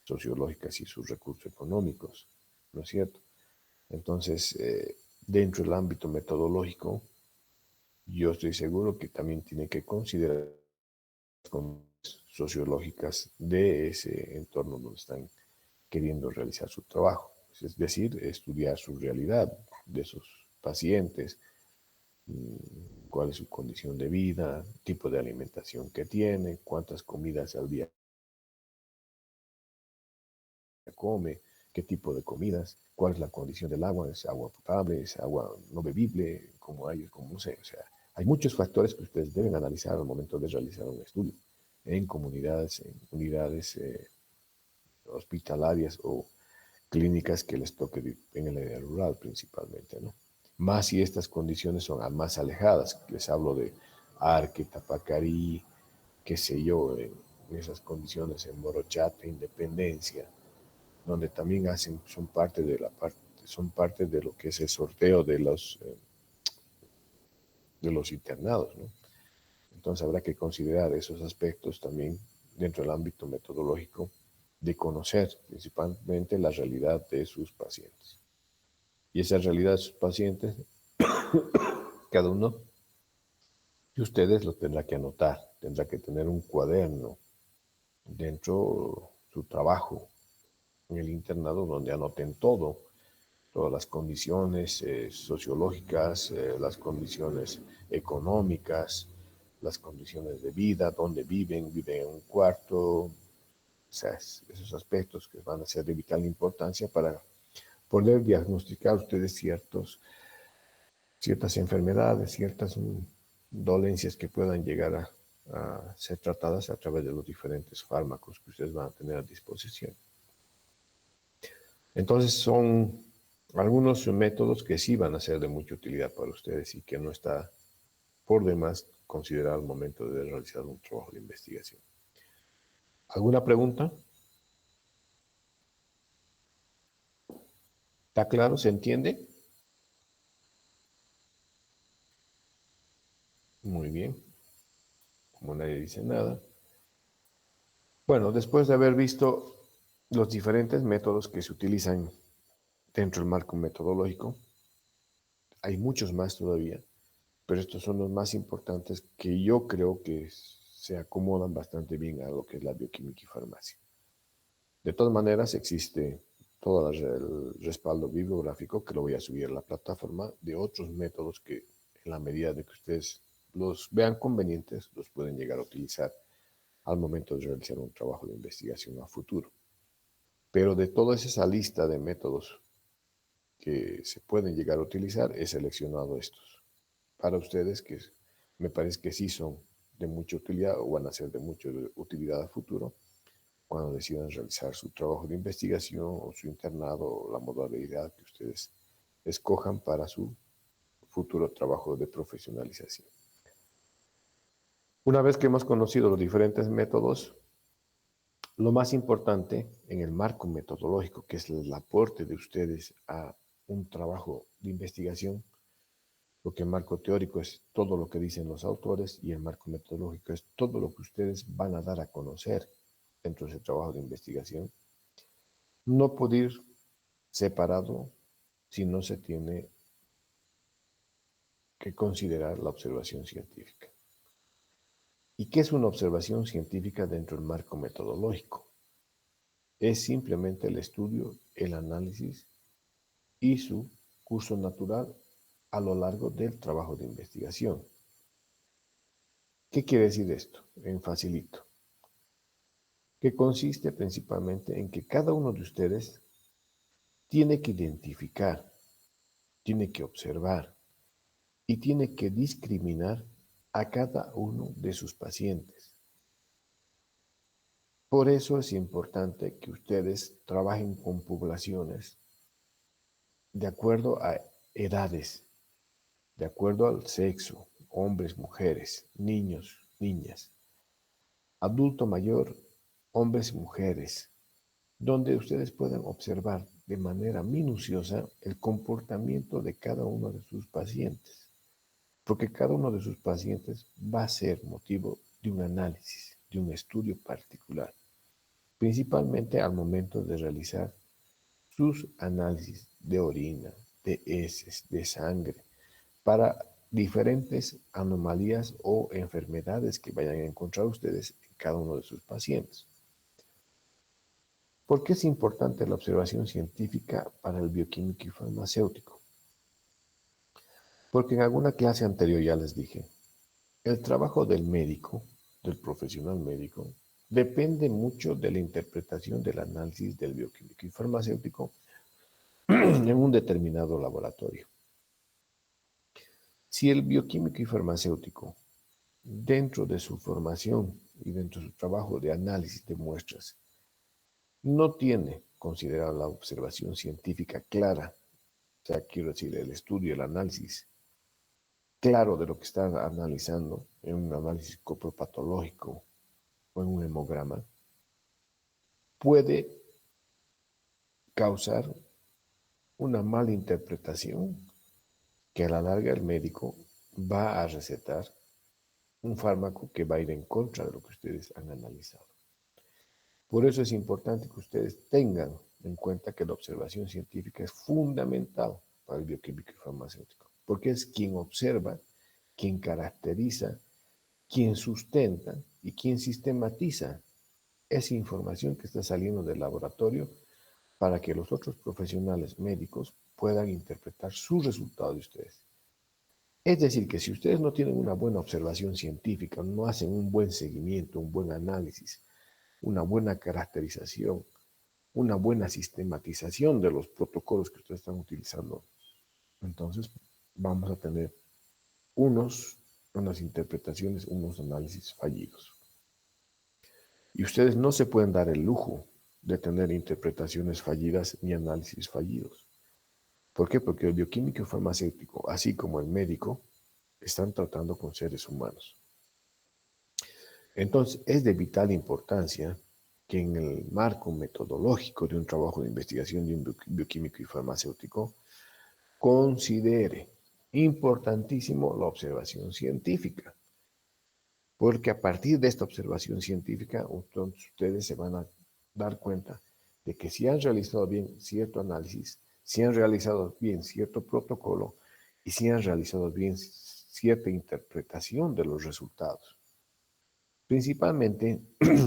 sociológicas y sus recursos económicos, ¿no es cierto? Entonces, dentro del ámbito metodológico, yo estoy seguro que también tiene que considerar las condiciones sociológicas de ese entorno donde están queriendo realizar su trabajo, es decir, estudiar su realidad de esos pacientes, cuál es su condición de vida, tipo de alimentación que tiene, cuántas comidas al día come, qué tipo de comidas, cuál es la condición del agua, es agua potable, es agua no bebible, como hay, como no sé, o sea, hay muchos factores que ustedes deben analizar al momento de realizar un estudio en comunidades, en unidades hospitalarias o clínicas que les toque en el área rural principalmente, ¿no? Más si estas condiciones son más alejadas, les hablo de Arque, Tapacarí, qué sé yo, en esas condiciones en Morochate, Independencia, donde también son parte de lo que es el sorteo de los internados, ¿no? Entonces habrá que considerar esos aspectos también dentro del ámbito metodológico de conocer principalmente la realidad de sus pacientes. Y esa realidad de sus pacientes, cada uno de ustedes lo tendrá que anotar, tendrá que tener un cuaderno dentro de su trabajo en el internado donde anoten todas las condiciones sociológicas, las condiciones económicas, las condiciones de vida, dónde viven en un cuarto, sea, esos aspectos que van a ser de vital importancia para poder diagnosticar ustedes ciertas enfermedades, ciertas dolencias que puedan llegar a ser tratadas a través de los diferentes fármacos que ustedes van a tener a disposición. Entonces son algunos métodos que sí van a ser de mucha utilidad para ustedes y que no está por demás considerar al momento de realizar un trabajo de investigación. ¿Alguna pregunta? ¿Está claro? ¿Se entiende? Muy bien. Como nadie dice nada. Bueno, después de haber visto los diferentes métodos que se utilizan dentro del marco metodológico, hay muchos más todavía, pero estos son los más importantes que yo creo que se acomodan bastante bien a lo que es la bioquímica y farmacia. De todas maneras, existe todo el respaldo bibliográfico que lo voy a subir a la plataforma de otros métodos que en la medida de que ustedes los vean convenientes, los pueden llegar a utilizar al momento de realizar un trabajo de investigación a futuro. Pero de toda esa lista de métodos que se pueden llegar a utilizar, he seleccionado estos para ustedes que me parece que sí son de mucha utilidad o van a ser de mucha utilidad a futuro cuando decidan realizar su trabajo de investigación o su internado o la modalidad que ustedes escojan para su futuro trabajo de profesionalización. Una vez que hemos conocido los diferentes métodos, lo más importante en el marco metodológico, que es el aporte de ustedes a un trabajo de investigación, porque el marco teórico es todo lo que dicen los autores y el marco metodológico es todo lo que ustedes van a dar a conocer dentro de ese trabajo de investigación, no puede ir separado si no se tiene que considerar la observación científica. ¿Y qué es una observación científica dentro del marco metodológico? Es simplemente el estudio, el análisis y su curso natural a lo largo del trabajo de investigación. ¿Qué quiere decir esto? En facilito. Que consiste principalmente en que cada uno de ustedes tiene que identificar, tiene que observar y tiene que discriminar a cada uno de sus pacientes. Por eso es importante que ustedes trabajen con poblaciones de acuerdo a edades, de acuerdo al sexo, hombres, mujeres, niños, niñas, adulto mayor, hombres y mujeres, donde ustedes puedan observar de manera minuciosa el comportamiento de cada uno de sus pacientes, porque cada uno de sus pacientes va a ser motivo de un análisis, de un estudio particular, principalmente al momento de realizar sus análisis de orina, de heces, de sangre, para diferentes anomalías o enfermedades que vayan a encontrar ustedes en cada uno de sus pacientes. ¿Por qué es importante la observación científica para el bioquímico y farmacéutico? Porque en alguna clase anterior ya les dije, el trabajo del médico, del profesional médico, depende mucho de la interpretación del análisis del bioquímico y farmacéutico en un determinado laboratorio. Si el bioquímico y farmacéutico, dentro de su formación y dentro de su trabajo de análisis de muestras, no tiene considerada la observación científica clara, o sea, quiero decir, el estudio, el análisis claro de lo que está analizando en un análisis copropatológico o en un hemograma, puede causar una mala interpretación que a la larga el médico va a recetar un fármaco que va a ir en contra de lo que ustedes han analizado. Por eso es importante que ustedes tengan en cuenta que la observación científica es fundamental para el bioquímico y farmacéutico, porque es quien observa, quien caracteriza, quien sustenta y quien sistematiza esa información que está saliendo del laboratorio para que los otros profesionales médicos puedan interpretar sus resultados de ustedes. Es decir, que si ustedes no tienen una buena observación científica, no hacen un buen seguimiento, un buen análisis una buena caracterización, una buena sistematización de los protocolos que ustedes están utilizando, entonces vamos a tener unas interpretaciones, unos análisis fallidos. Y ustedes no se pueden dar el lujo de tener interpretaciones fallidas ni análisis fallidos. ¿Por qué? Porque el bioquímico y farmacéutico, así como el médico, están tratando con seres humanos. Entonces, es de vital importancia que en el marco metodológico de un trabajo de investigación de un bioquímico y farmacéutico considere importantísimo la observación científica. Porque a partir de esta observación científica, ustedes se van a dar cuenta de que si han realizado bien cierto análisis, si han realizado bien cierto protocolo y si han realizado bien cierta interpretación de los resultados. Principalmente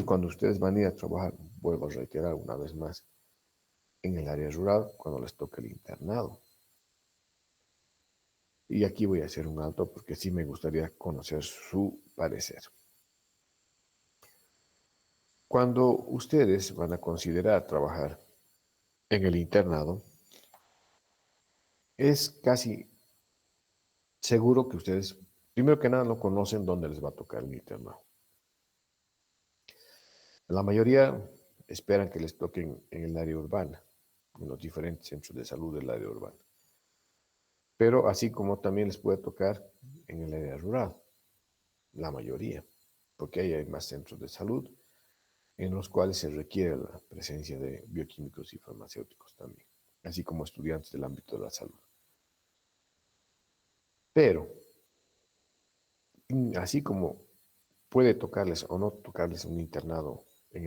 cuando ustedes van a ir a trabajar, vuelvo a reiterar una vez más, en el área rural, cuando les toca el internado. Y aquí voy a hacer un alto porque sí me gustaría conocer su parecer. Cuando ustedes van a considerar trabajar en el internado, es casi seguro que ustedes, primero que nada, no conocen dónde les va a tocar el internado. La mayoría esperan que les toquen en el área urbana, en los diferentes centros de salud del área urbana. Pero así como también les puede tocar en el área rural, la mayoría, porque ahí hay más centros de salud en los cuales se requiere la presencia de bioquímicos y farmacéuticos también, así como estudiantes del ámbito de la salud. Pero, así como puede tocarles o no tocarles un internado en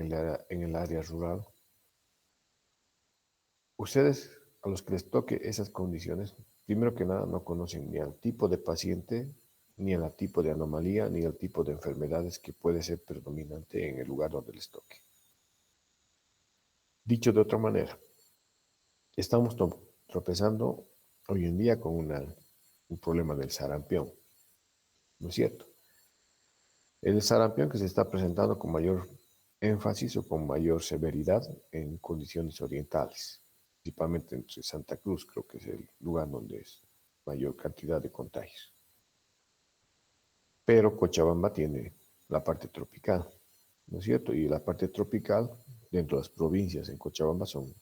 el área rural, ustedes a los que les toque esas condiciones, primero que nada no conocen ni al tipo de paciente, ni al tipo de anomalía, ni al tipo de enfermedades que puede ser predominante en el lugar donde les toque. Dicho de otra manera, estamos tropezando hoy en día con un problema del sarampión, ¿no es cierto? El sarampión que se está presentando con mayor énfasis o con mayor severidad en condiciones orientales, principalmente entre Santa Cruz, creo que es el lugar donde es mayor cantidad de contagios. Pero Cochabamba tiene la parte tropical, ¿no es cierto? Y la parte tropical, dentro de las provincias en Cochabamba, son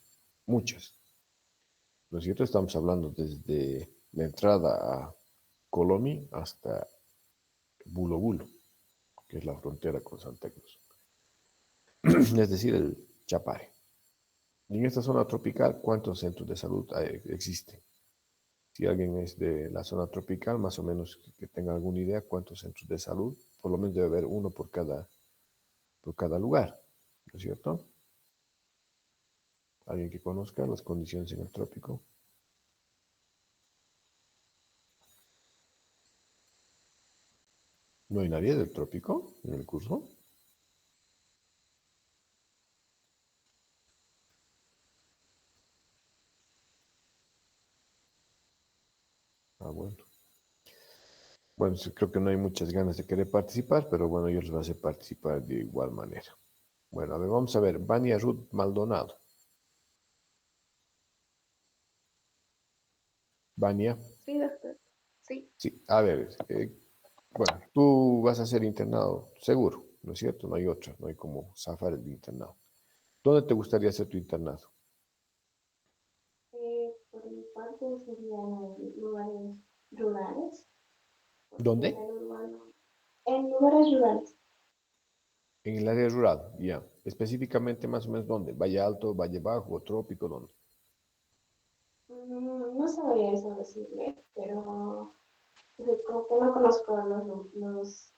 muchas, ¿no es cierto? Estamos hablando desde la entrada a Colomi hasta Bulo Bulo, que es la frontera con Santa Cruz. Es decir, el Chapare. Y en esta zona tropical, ¿cuántos centros de salud existen? Si alguien es de la zona tropical, más o menos que tenga alguna idea cuántos centros de salud, por lo menos debe haber uno por cada lugar, ¿no es cierto? Alguien que conozca las condiciones en el trópico. ¿No hay nadie del trópico en el curso? Ah, bueno. Bueno, sí, creo que no hay muchas ganas de querer participar, pero bueno, yo les voy a hacer participar de igual manera. Bueno, a ver, vamos a ver. Vania Ruth Maldonado. Vania. Sí, doctor. Sí. Sí, a ver, bueno, tú vas a ser internado, seguro, ¿no es cierto? No hay otra, no hay como zafar el internado. ¿Dónde te gustaría hacer tu internado? Por mi parte serían en lugares rurales, porque ¿Dónde? en el urbano, en lugares rurales. En el área rural, ya. Específicamente más o menos ¿dónde? ¿Valle Alto, Valle Bajo, Trópico, dónde? No sabría eso decirle, pero como que no conozco los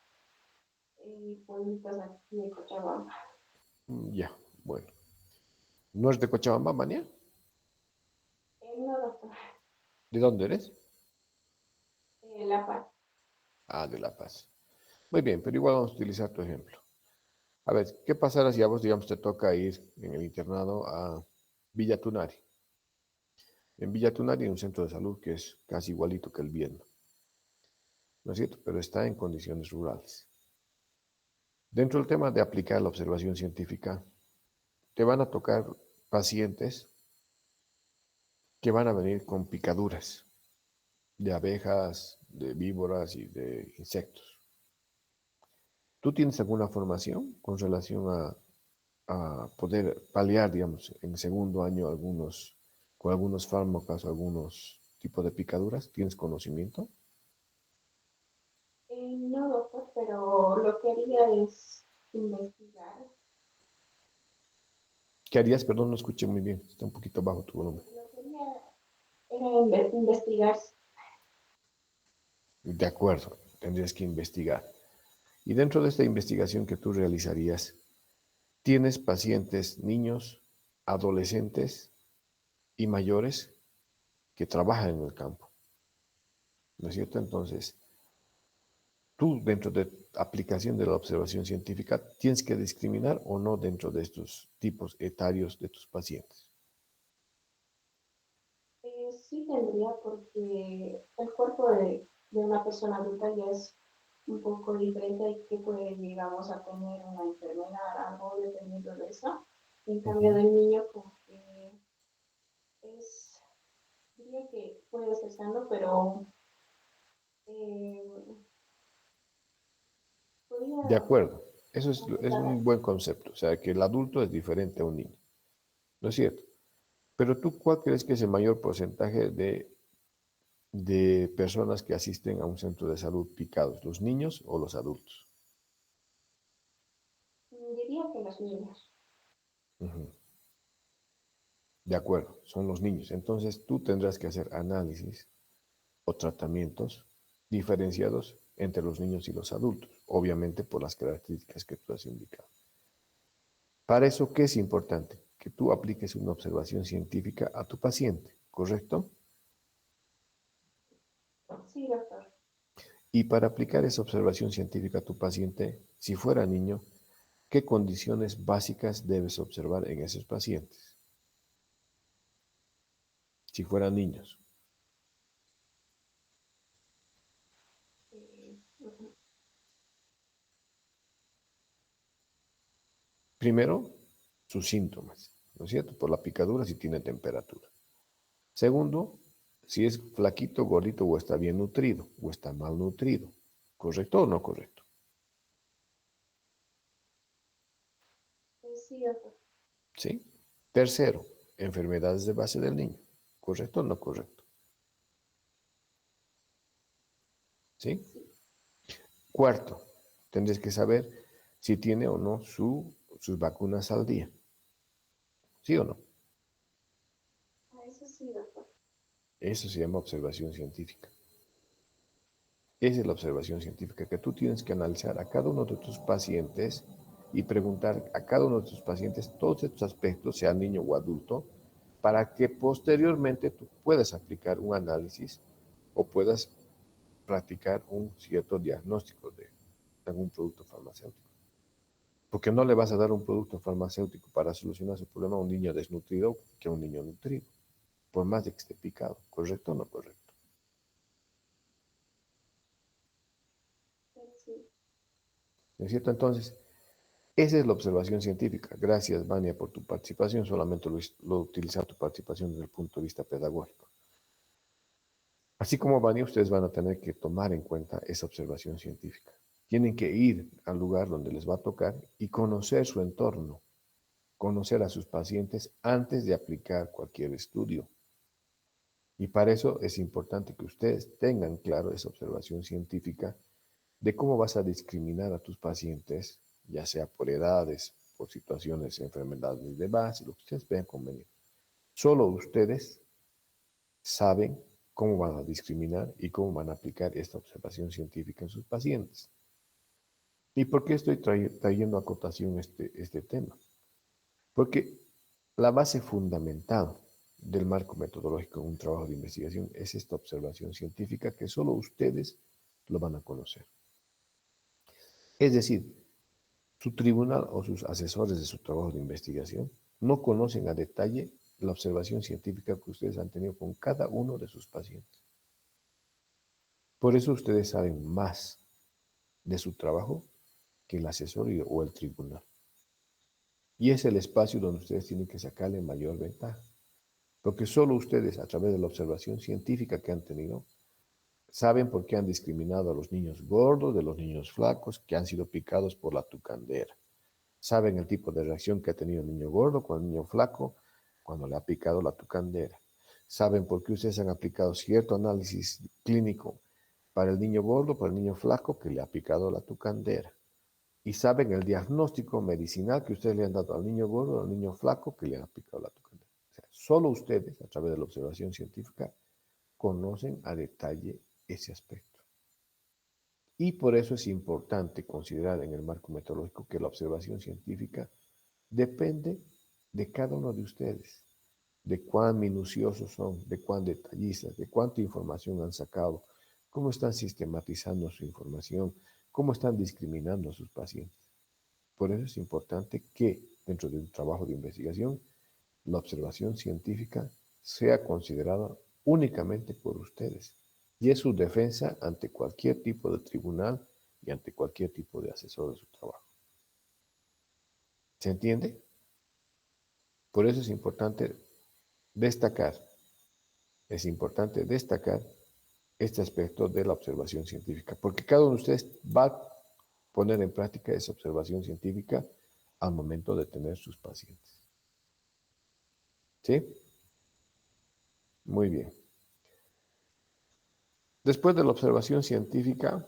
pueblitos aquí de Cochabamba. Ya, bueno. ¿No es de Cochabamba, Vania? No, doctor. ¿De dónde eres? La Paz. Ah, de La Paz. Muy bien, pero igual vamos a utilizar tu ejemplo. A ver, ¿qué pasará si a vos, digamos, te toca ir en el internado a Villa Tunari? En Villa Tunari hay un centro de salud que es casi igualito que el Viedma, ¿no es cierto? Pero está en condiciones rurales. Dentro del tema de aplicar la observación científica, te van a tocar pacientes que van a venir con picaduras de abejas, de víboras y de insectos. ¿Tú tienes alguna formación con relación a poder paliar, digamos, en segundo año con algunos fármacos, algunos tipos de picaduras? ¿Tienes conocimiento? No, doctor, pero lo que haría es investigar. ¿Qué harías? Perdón, no escuché muy bien. Está un poquito bajo tu volumen. Lo que haría era investigar. De acuerdo, tendrías que investigar. Y dentro de esta investigación que tú realizarías, tienes pacientes, niños, adolescentes y mayores que trabajan en el campo. ¿No es cierto? Entonces, tú dentro de aplicación de la observación científica, tienes que discriminar o no dentro de estos tipos etarios de tus pacientes. Sí tendría, porque el cuerpo de una persona adulta ya es un poco diferente y que puede, digamos, a tener una enfermedad, algo dependiendo de eso. En cambio, del niño, como que es, diría que puede ser sano, pero eh, De podría acuerdo, eso es complicar. un buen concepto, o sea, que el adulto es diferente a un niño, ¿no es cierto? Pero tú, ¿cuál crees que es el mayor porcentaje de personas que asisten a un centro de salud picados, los niños o los adultos? Diría que los niños. Ujú. De acuerdo, son los niños. Entonces tú tendrás que hacer análisis o tratamientos diferenciados entre los niños y los adultos, obviamente por las características que tú has indicado. Para eso, ¿qué es importante? Que tú apliques una observación científica a tu paciente, ¿correcto? Sí, doctor. Y para aplicar esa observación científica a tu paciente, si fuera niño, ¿qué condiciones básicas debes observar en esos pacientes? Si fueran niños. Ujú. Primero, sus síntomas, ¿no es cierto? Por la picadura si tiene temperatura. Segundo, si es flaquito, gordito o está bien nutrido o está mal nutrido. ¿Correcto o no correcto? Sí, doctor. ¿Sí? Tercero, enfermedades de base del niño. ¿Correcto o no correcto? ¿Sí? Sí. Cuarto, tendréis que saber si tiene o no sus vacunas al día. ¿Sí o no? Eso sí, doctor. Eso se llama observación científica. Esa es la observación científica, que tú tienes que analizar a cada uno de tus pacientes y preguntar a cada uno de tus pacientes todos estos aspectos, sea niño o adulto, para que posteriormente tú puedas aplicar un análisis o puedas practicar un cierto diagnóstico de algún producto farmacéutico. Porque no le vas a dar un producto farmacéutico para solucionar su problema a un niño desnutrido que a un niño nutrido, por más de que esté picado. ¿Correcto o no correcto? Sí. ¿No es cierto? Entonces, esa es la observación científica. Gracias, Vania, por tu participación. Solamente lo utilizar tu participación desde el punto de vista pedagógico. Así como Vania, ustedes van a tener que tomar en cuenta esa observación científica. Tienen que ir al lugar donde les va a tocar y conocer su entorno, conocer a sus pacientes antes de aplicar cualquier estudio. Y para eso es importante que ustedes tengan claro esa observación científica de cómo vas a discriminar a tus pacientes, ya sea por edades, por situaciones, enfermedades de base, lo que ustedes vean conveniente. Solo ustedes saben cómo van a discriminar y cómo van a aplicar esta observación científica en sus pacientes. ¿Y por qué estoy trayendo a cotación este tema? Porque la base fundamental del marco metodológico en un trabajo de investigación es esta observación científica que solo ustedes lo van a conocer. Es decir, su tribunal o sus asesores de su trabajo de investigación no conocen a detalle la observación científica que ustedes han tenido con cada uno de sus pacientes. Por eso ustedes saben más de su trabajo que el asesor o el tribunal. Y es el espacio donde ustedes tienen que sacarle mayor ventaja. Porque solo ustedes, a través de la observación científica que han tenido, saben por qué han discriminado a los niños gordos de los niños flacos que han sido picados por la tucandera. Saben el tipo de reacción que ha tenido el niño gordo con el niño flaco cuando le ha picado la tucandera. Saben por qué ustedes han aplicado cierto análisis clínico para el niño gordo, para el niño flaco que le ha picado la tucandera. Y saben el diagnóstico medicinal que ustedes le han dado al niño gordo, al niño flaco que le han picado la tucandera. O sea, solo ustedes, a través de la observación científica, conocen a detalle ese aspecto. Y por eso es importante considerar en el marco metodológico que la observación científica depende de cada uno de ustedes, de cuán minuciosos son, de cuán detallistas, de cuánta información han sacado, cómo están sistematizando su información, cómo están discriminando a sus pacientes. Por eso es importante que dentro de un trabajo de investigación, la observación científica sea considerada únicamente por ustedes y es su defensa ante cualquier tipo de tribunal y ante cualquier tipo de asesor de su trabajo. ¿Se entiende? Por eso es importante destacar este aspecto de la observación científica, porque cada uno de ustedes va a poner en práctica esa observación científica al momento de tener sus pacientes. ¿Sí? Muy bien. Después de la observación científica,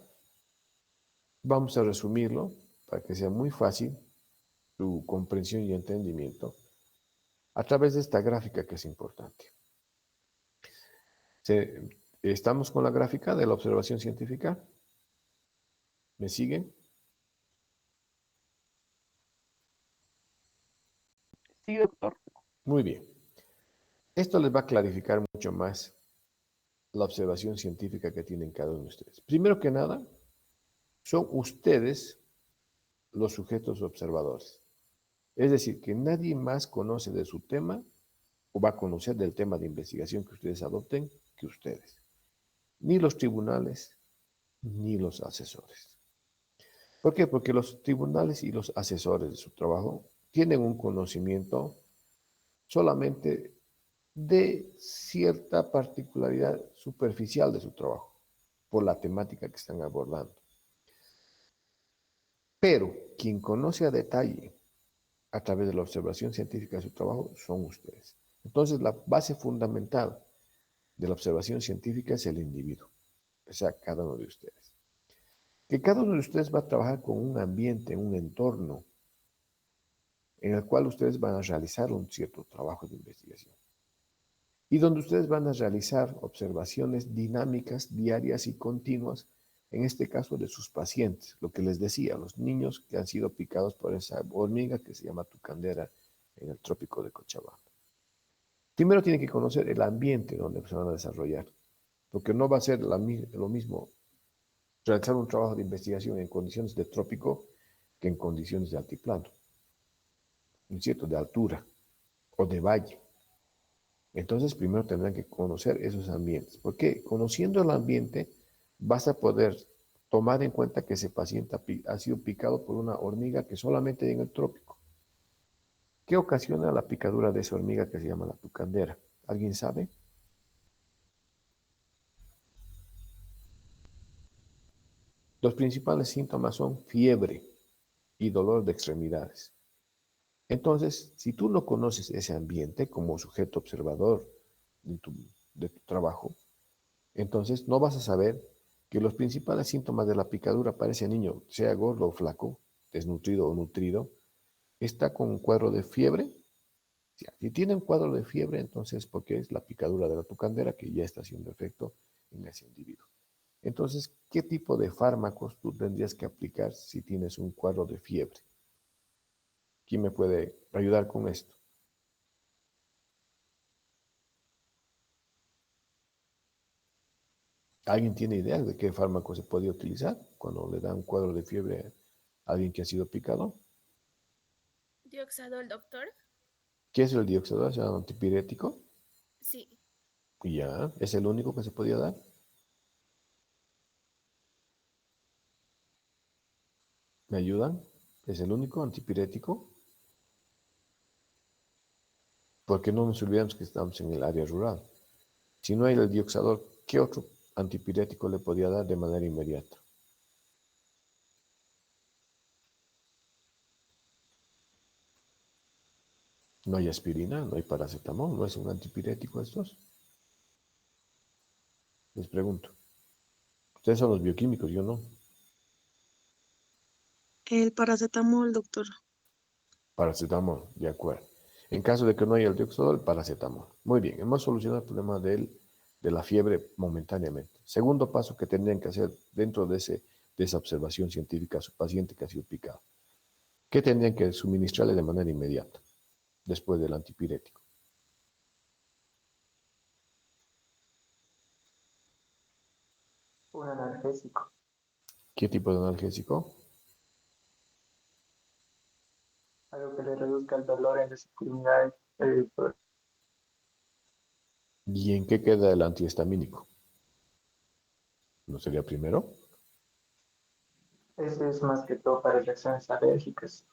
vamos a resumirlo para que sea muy fácil su comprensión y entendimiento a través de esta gráfica que es importante. ¿Estamos con la gráfica de la observación científica? ¿Me siguen? Sí, doctor. Muy bien. Esto les va a clarificar mucho más la observación científica que tienen cada uno de ustedes. Primero que nada, son ustedes los sujetos observadores. Es decir, que nadie más conoce de su tema o va a conocer del tema de investigación que ustedes adopten que ustedes. Ni los tribunales, ni los asesores. ¿Por qué? Porque los tribunales y los asesores de su trabajo tienen un conocimiento solamente de cierta particularidad superficial de su trabajo, por la temática que están abordando. Pero quien conoce a detalle a través de la observación científica de su trabajo son ustedes. Entonces, la base fundamental de la observación científica es el individuo, o sea, cada uno de ustedes. Que cada uno de ustedes va a trabajar con un ambiente, un entorno en el cual ustedes van a realizar un cierto trabajo de investigación. Y donde ustedes van a realizar observaciones dinámicas, diarias y continuas, en este caso de sus pacientes, lo que les decía, los niños que han sido picados por esa hormiga que se llama tucandera en el trópico de Cochabamba. Primero tienen que conocer el ambiente donde se van a desarrollar, porque no va a ser lo mismo realizar un trabajo de investigación en condiciones de trópico que en condiciones de altiplano, ¿no es cierto?, de altura o de valle. Entonces, primero tendrán que conocer esos ambientes, porque conociendo el ambiente vas a poder tomar en cuenta que ese paciente ha sido picado por una hormiga que solamente hay en el trópico. ¿Qué ocasiona la picadura de esa hormiga que se llama la tucandera? ¿Alguien sabe? Los principales síntomas son fiebre y dolor de extremidades. Entonces, si tú no conoces ese ambiente como sujeto observador de tu trabajo, entonces no vas a saber que los principales síntomas de la picadura para ese niño, sea gordo o flaco, desnutrido o nutrido, está con un cuadro de fiebre. Si tiene un cuadro de fiebre, entonces porque es la picadura de la tucandera que ya está haciendo efecto en ese individuo. Entonces, ¿qué tipo de fármacos tú tendrías que aplicar si tienes un cuadro de fiebre? ¿Quién me puede ayudar con esto? ¿Alguien tiene idea de qué fármaco se puede utilizar cuando le da un cuadro de fiebre a alguien que ha sido picado? ¿Dioxadol, doctor? ¿Qué es el dioxadol? ¿Es un antipirético? Sí. Ya, ¿es el único que se podía dar? ¿Me ayudan? ¿Es el único antipirético? Porque no nos olvidemos que estamos en el área rural. Si no hay el dioxador, ¿qué otro antipirético le podría dar de manera inmediata? No hay aspirina, no hay paracetamol, ¿no es un antipirético estos? Les pregunto. Ustedes son los bioquímicos, yo no. El paracetamol, doctor. Paracetamol, de acuerdo. En caso de que no haya el dioxador, el paracetamol. Muy bien, hemos solucionado el problema de la fiebre momentáneamente. Segundo paso que tendrían que hacer dentro de esa observación científica a su paciente que ha sido picado. ¿Qué tendrían que suministrarle de manera inmediata después del antipirético? Un analgésico, ¿Qué tipo de analgésico? algo que le reduzca el dolor en las extremidades. ¿Y en qué queda el antihistamínico? ¿No sería primero? Ese es más que todo para reacciones alérgicas.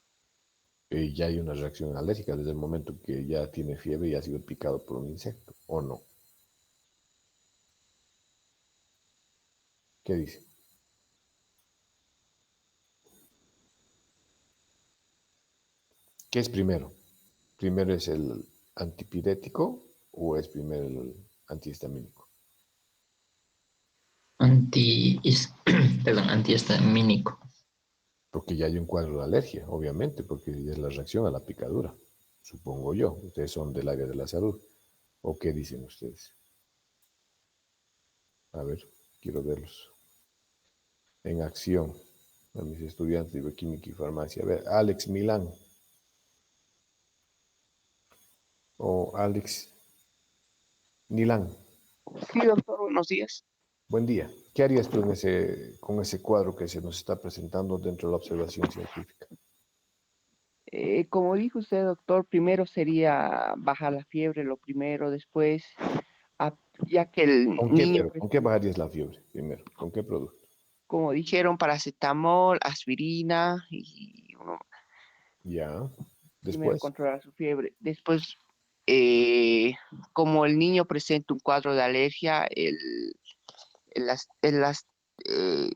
Ya hay una reacción alérgica desde el momento que ya tiene fiebre y ha sido picado por un insecto, ¿o no? ¿Qué dice? ¿Qué es primero? ¿Primero es el antipirético o es primero el antihistamínico? Perdón, antihistamínico. Porque ya hay un cuadro de alergia, obviamente, porque ya es la reacción a la picadura, supongo yo. Ustedes son del área de la salud. ¿O qué dicen ustedes? A ver, quiero verlos en acción. A mis estudiantes de bioquímica y farmacia. A ver, Alex Milán o Alex Milán. Sí, doctor, buenos días. Buen día. ¿Qué harías tú con ese cuadro que se nos está presentando dentro de la observación científica? Como dijo usted, doctor, primero sería bajar la fiebre, lo primero, después, ah, ya que el ¿Con qué, niño, pero? ¿Con qué bajarías la fiebre primero? ¿Con qué producto? como dijeron, paracetamol, aspirina, y uno Ya. primero Después. controlar su fiebre. Después, eh, como el niño presenta un cuadro de alergia, el las- el las- eh,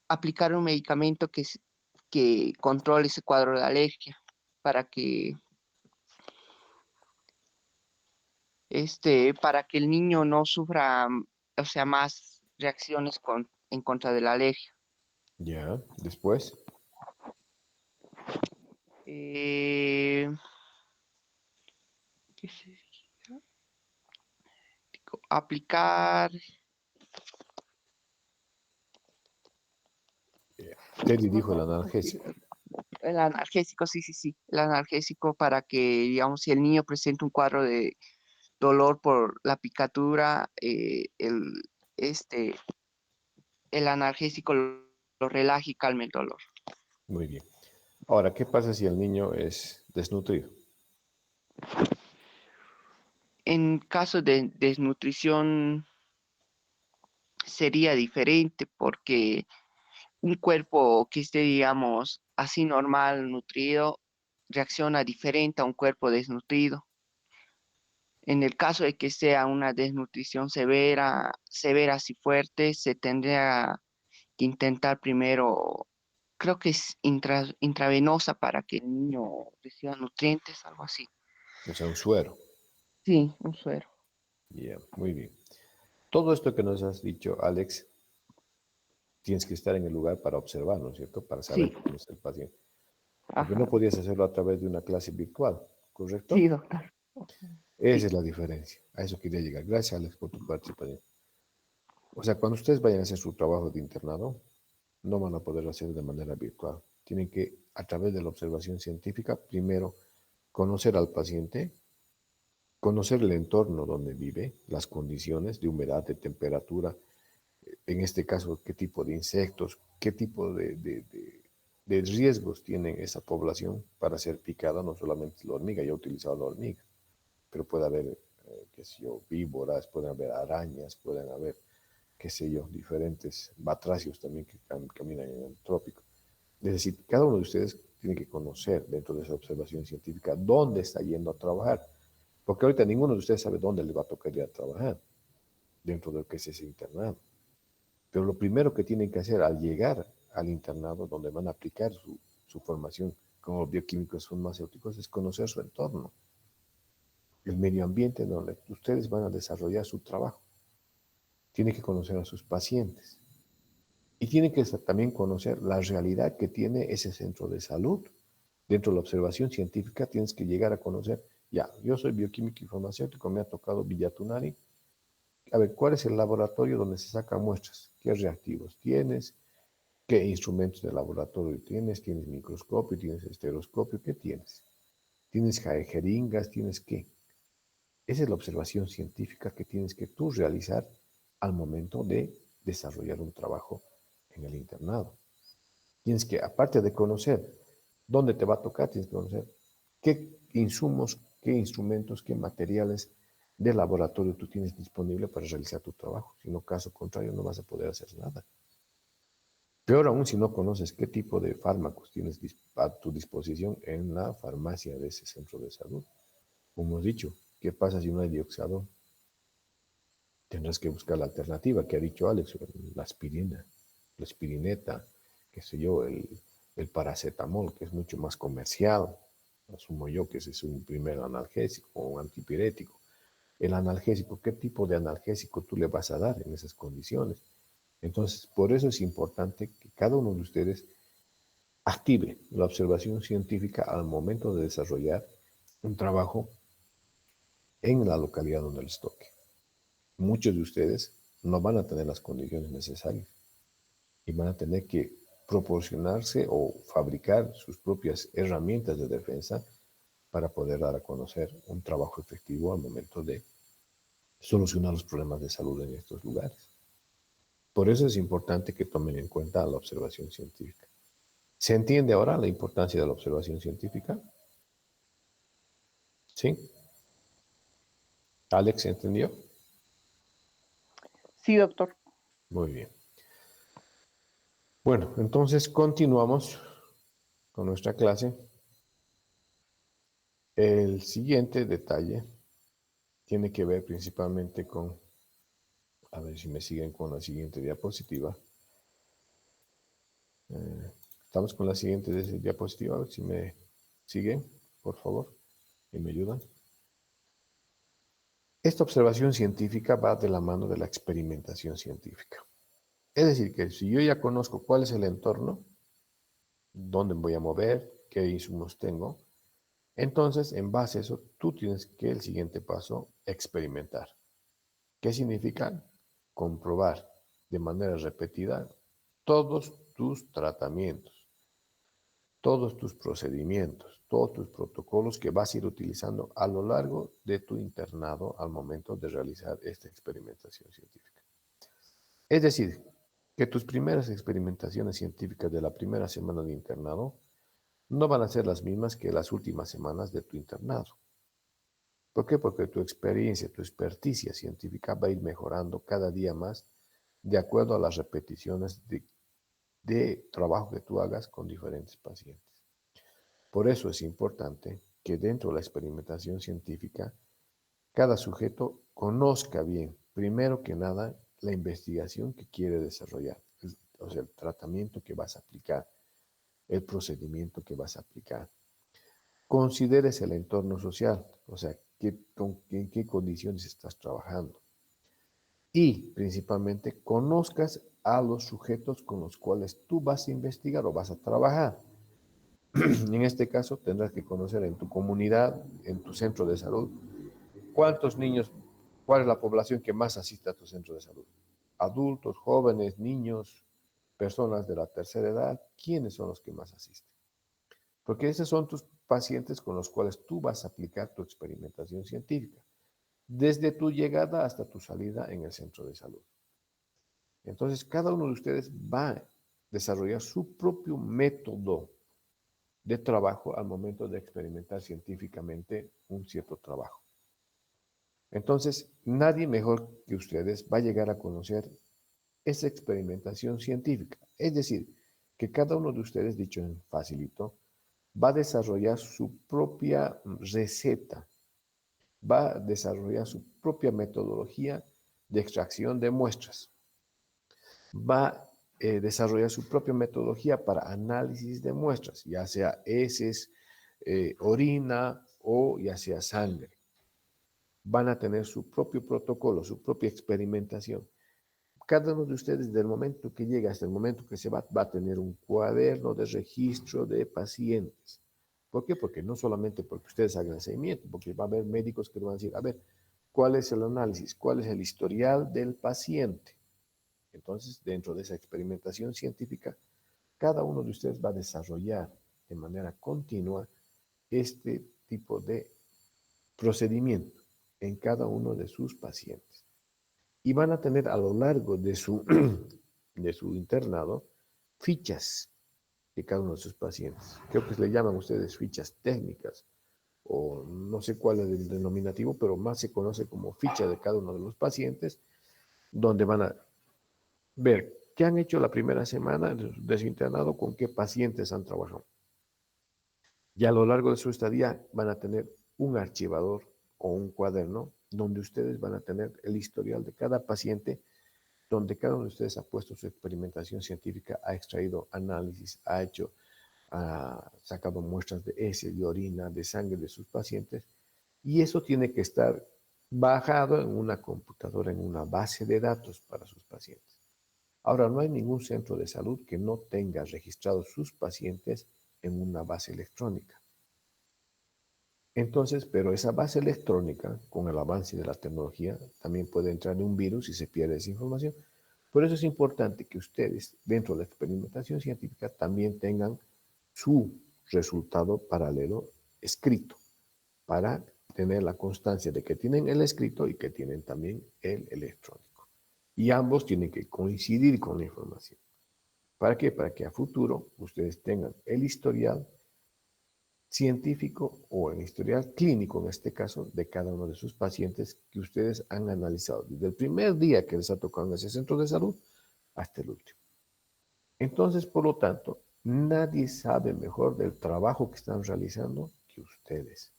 aplicar un medicamento que controle ese cuadro de alergia para que para que el niño no sufra, o sea, más reacciones en contra de la alergia. Ya. Después. Eh, ¿Qué se dijo? Aplicar Teddy dijo el analgésico. el analgésico, sí, sí, sí, el analgésico para que, digamos, si el niño presenta un cuadro de dolor por la picadura, este, el analgésico lo relaje y calme el dolor. Muy bien. Ahora, ¿qué pasa si el niño es desnutrido? En caso de desnutrición sería diferente porque un cuerpo que esté, digamos, así normal, nutrido, reacciona diferente a un cuerpo desnutrido. En el caso de que sea una desnutrición severa, severa así fuerte, se tendría que intentar primero, creo que es intravenosa para que el niño reciba nutrientes, algo así. O sea, un suero. Sí, un suero. Ya, muy bien. Todo esto que nos has dicho, Alex, tienes que estar en el lugar para observar, ¿no es cierto? Para saber Sí, cómo es el paciente. Porque no ajá. podías hacerlo a través de una clase virtual, ¿correcto? Sí, doctor. Esa Sí, es la diferencia. A eso quería llegar. Gracias, Alex, por tu participación. O sea, cuando ustedes vayan a hacer su trabajo de internado, no van a poder hacer de manera virtual. Tienen que, a través de la observación científica, primero conocer al paciente, conocer el entorno donde vive, las condiciones de humedad, de temperatura, en este caso, qué tipo de insectos, qué tipo de riesgos tiene esa población para ser picada, no solamente la hormiga, ya he utilizado la hormiga, pero puede haber, qué sé yo, víboras, pueden haber arañas, pueden haber, qué sé yo, diferentes batracios también que caminan en el trópico. Es decir, cada uno de ustedes tiene que conocer dentro de esa observación científica dónde está yendo a trabajar. Porque ahorita ninguno de ustedes sabe dónde le va a tocar ir a trabajar dentro de lo que es ese internado. Pero lo primero que tienen que hacer al llegar al internado donde van a aplicar su formación como bioquímicos farmacéuticos es conocer su entorno, el medio ambiente donde ustedes van a desarrollar su trabajo. Tienen que conocer a sus pacientes y tienen que también conocer la realidad que tiene ese centro de salud. Dentro de la observación científica tienes que llegar a conocer, ya, yo soy bioquímico y farmacéutico, me ha tocado Villatunari. A ver, ¿cuál es el laboratorio donde se sacan muestras? ¿Qué reactivos tienes? ¿Qué instrumentos de laboratorio tienes? ¿Tienes microscopio? ¿Tienes estereoscopio? ¿Qué tienes? ¿Tienes jeringas? ¿Tienes qué? Esa es la observación científica que tienes que tú realizar al momento de desarrollar un trabajo en el internado. Tienes que, aparte de conocer dónde te va a tocar, tienes que conocer qué insumos, qué instrumentos, qué materiales de laboratorio tú tienes disponible para realizar tu trabajo. Si no, caso contrario, no vas a poder hacer nada. Peor aún si no conoces qué tipo de fármacos tienes a tu disposición en la farmacia de ese centro de salud. Como hemos dicho, ¿qué pasa si no hay dioxazón? Tendrás que buscar la alternativa que ha dicho Alex, la aspirina, la aspirineta, qué sé yo, el paracetamol, que es mucho más comercial. Asumo yo que ese es un primer analgésico o un antipirético. El analgésico, ¿qué tipo de analgésico tú le vas a dar en esas condiciones? Entonces, por eso es importante que cada uno de ustedes active la observación científica al momento de desarrollar un trabajo en la localidad donde les toque. Muchos de ustedes no van a tener las condiciones necesarias y van a tener que proporcionarse o fabricar sus propias herramientas de defensa para poder dar a conocer un trabajo efectivo al momento de solucionar los problemas de salud en estos lugares. Por eso es importante que tomen en cuenta la observación científica. ¿Se entiende ahora la importancia de la observación científica? ¿Sí? ¿Alex entendió? Sí, doctor. Muy bien. Bueno, entonces continuamos con nuestra clase. El siguiente detalle tiene que ver principalmente con, a ver si me siguen con la siguiente diapositiva. Estamos con la siguiente diapositiva, a ver si me siguen, por favor, y me ayudan. Esta observación científica va de la mano de la experimentación científica. Es decir, que si yo ya conozco cuál es el entorno, dónde me voy a mover, qué insumos tengo, entonces, en base a eso, tú tienes que el siguiente paso, experimentar. ¿Qué significa? Comprobar de manera repetida todos tus tratamientos, todos tus procedimientos, todos tus protocolos que vas a ir utilizando a lo largo de tu internado al momento de realizar esta experimentación científica. Es decir, que tus primeras experimentaciones científicas de la primera semana de internado no van a ser las mismas que las últimas semanas de tu internado. ¿Por qué? Porque tu experiencia, tu experticia científica va a ir mejorando cada día más de acuerdo a las repeticiones de trabajo que tú hagas con diferentes pacientes. Por eso es importante que dentro de la experimentación científica, cada sujeto conozca bien, primero que nada, la investigación que quiere desarrollar, o sea, el tratamiento que vas a aplicar, el procedimiento que vas a aplicar. Consideres el entorno social, o sea, en qué condiciones estás trabajando. Y principalmente conozcas a los sujetos con los cuales tú vas a investigar o vas a trabajar. En este caso tendrás que conocer en tu comunidad, en tu centro de salud, cuántos niños, cuál es la población que más asiste a tu centro de salud. Adultos, jóvenes, niños, personas de la tercera edad, ¿quiénes son los que más asisten? Porque esos son tus pacientes con los cuales tú vas a aplicar tu experimentación científica, desde tu llegada hasta tu salida en el centro de salud. Entonces, cada uno de ustedes va a desarrollar su propio método de trabajo al momento de experimentar científicamente un cierto trabajo. Entonces, nadie mejor que ustedes va a llegar a conocer esa experimentación científica. Es decir, que cada uno de ustedes, dicho en facilito, va a desarrollar su propia receta, va a desarrollar su propia metodología de extracción de muestras, va a desarrollar su propia metodología para análisis de muestras, ya sea heces, orina o ya sea sangre. Van a tener su propio protocolo, su propia experimentación. Cada uno de ustedes, desde el momento que llega hasta el momento que se va a tener un cuaderno de registro de pacientes. ¿Por qué? Porque no solamente porque ustedes hagan el seguimiento, porque va a haber médicos que le van a decir, a ver, ¿cuál es el análisis? ¿Cuál es el historial del paciente? Entonces, dentro de esa experimentación científica, cada uno de ustedes va a desarrollar de manera continua este tipo de procedimiento en cada uno de sus pacientes. Y van a tener a lo largo de su internado fichas de cada uno de sus pacientes. Creo que le llaman ustedes fichas técnicas, o no sé cuál es el denominativo, pero más se conoce como ficha de cada uno de los pacientes, donde van a ver qué han hecho la primera semana de su internado, con qué pacientes han trabajado. Y a lo largo de su estadía van a tener un archivador o un cuaderno donde ustedes van a tener el historial de cada paciente, donde cada uno de ustedes ha puesto su experimentación científica, ha extraído análisis, ha sacado muestras de heces, de orina, de sangre de sus pacientes, y eso tiene que estar bajado en una computadora, en una base de datos para sus pacientes. Ahora, no hay ningún centro de salud que no tenga registrados sus pacientes en una base electrónica. Entonces, pero esa base electrónica, con el avance de la tecnología, también puede entrar en un virus y se pierde esa información. Por eso es importante que ustedes, dentro de la experimentación científica, también tengan su resultado paralelo escrito, para tener la constancia de que tienen el escrito y que tienen también el electrónico. Y ambos tienen que coincidir con la información. ¿Para qué? Para que a futuro ustedes tengan el historial científico o el historial clínico, en este caso, de cada uno de sus pacientes que ustedes han analizado desde el primer día que les ha tocado en ese centro de salud hasta el último. Entonces, por lo tanto, nadie sabe mejor del trabajo que están realizando que ustedes.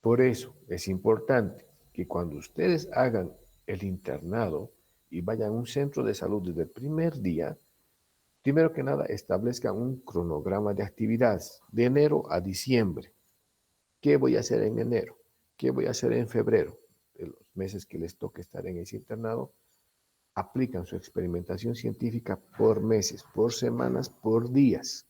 Por eso es importante que cuando ustedes hagan el internado y vayan a un centro de salud desde el primer día, primero que nada establezcan un cronograma de actividades de enero a diciembre. ¿Qué voy a hacer en enero? ¿Qué voy a hacer en febrero? De los meses que les toque estar en ese internado, aplican su experimentación científica por meses, por semanas, por días.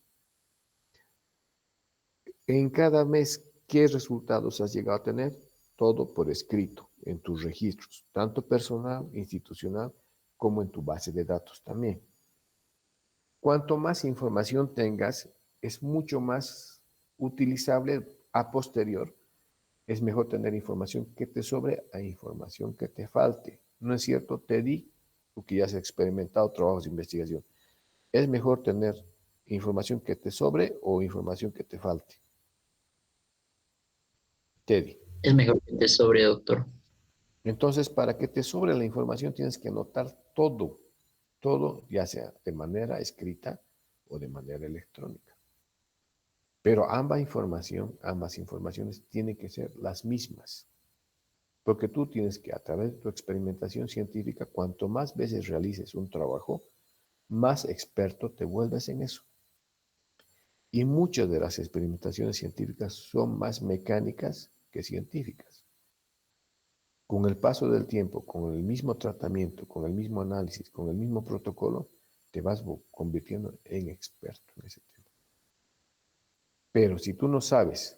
En cada mes, ¿qué resultados has llegado a tener? Todo por escrito, en tus registros, tanto personal, institucional, como en tu base de datos también. Cuanto más información tengas, es mucho más utilizable a posterior. Es mejor tener información que te sobre a información que te falte. ¿No es cierto, Teddy? Tú que ya has experimentado trabajos de investigación. ¿Es mejor tener información que te sobre o información que te falte? Teddy. Es mejor que te sobre, doctor. Entonces, para que te sobre la información tienes que anotar todo, ya sea de manera escrita o de manera electrónica. Pero ambas informaciones tienen que ser las mismas. Porque tú tienes que, a través de tu experimentación científica, cuanto más veces realices un trabajo, más experto te vuelves en eso. Y muchas de las experimentaciones científicas son más mecánicas que científicas. Con el paso del tiempo, con el mismo tratamiento, con el mismo análisis, con el mismo protocolo, te vas convirtiendo en experto en ese tema. Pero si tú no sabes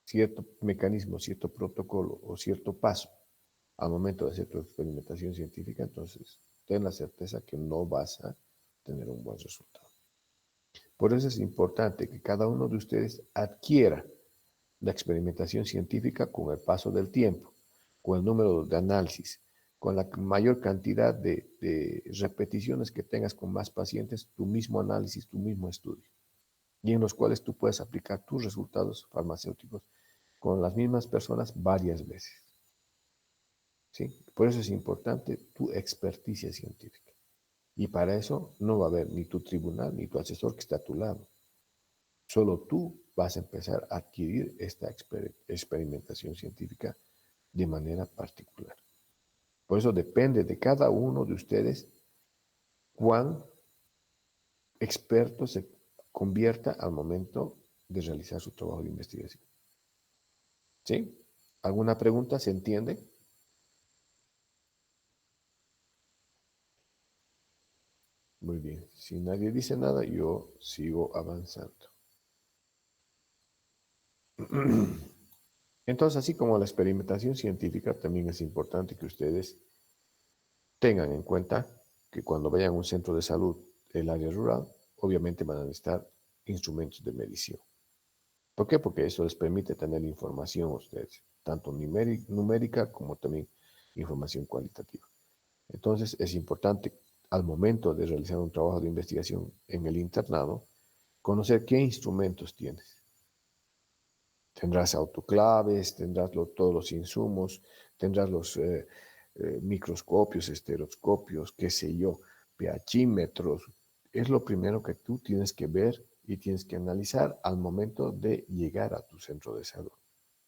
cierto mecanismo, cierto protocolo o cierto paso al momento de hacer tu experimentación científica, entonces ten la certeza que no vas a tener un buen resultado. Por eso es importante que cada uno de ustedes adquiera la experimentación científica con el paso del tiempo, con el número de análisis, con la mayor cantidad de repeticiones que tengas con más pacientes, tu mismo análisis, tu mismo estudio, y en los cuales tú puedes aplicar tus resultados farmacéuticos con las mismas personas varias veces. ¿Sí? Por eso es importante tu experticia científica. Y para eso no va a haber ni tu tribunal ni tu asesor que está a tu lado. Solo tú vas a empezar a adquirir esta experimentación científica de manera particular. Por eso depende de cada uno de ustedes cuán experto se convierta al momento de realizar su trabajo de investigación. ¿Sí? ¿Alguna pregunta? ¿Se entiende? Muy bien. Si nadie dice nada, yo sigo avanzando. Entonces, así como la experimentación científica, también es importante que ustedes tengan en cuenta que cuando vayan a un centro de salud del área rural, obviamente van a necesitar instrumentos de medición. ¿Por qué? Porque eso les permite tener información a ustedes, tanto numérica como también información cualitativa. Entonces, es importante al momento de realizar un trabajo de investigación en el internado, conocer qué instrumentos tienes. Tendrás autoclaves, tendrás todos los insumos, tendrás los microscopios, estereoscopios, qué sé yo, pHímetros. Es lo primero que tú tienes que ver y tienes que analizar al momento de llegar a tu centro de salud.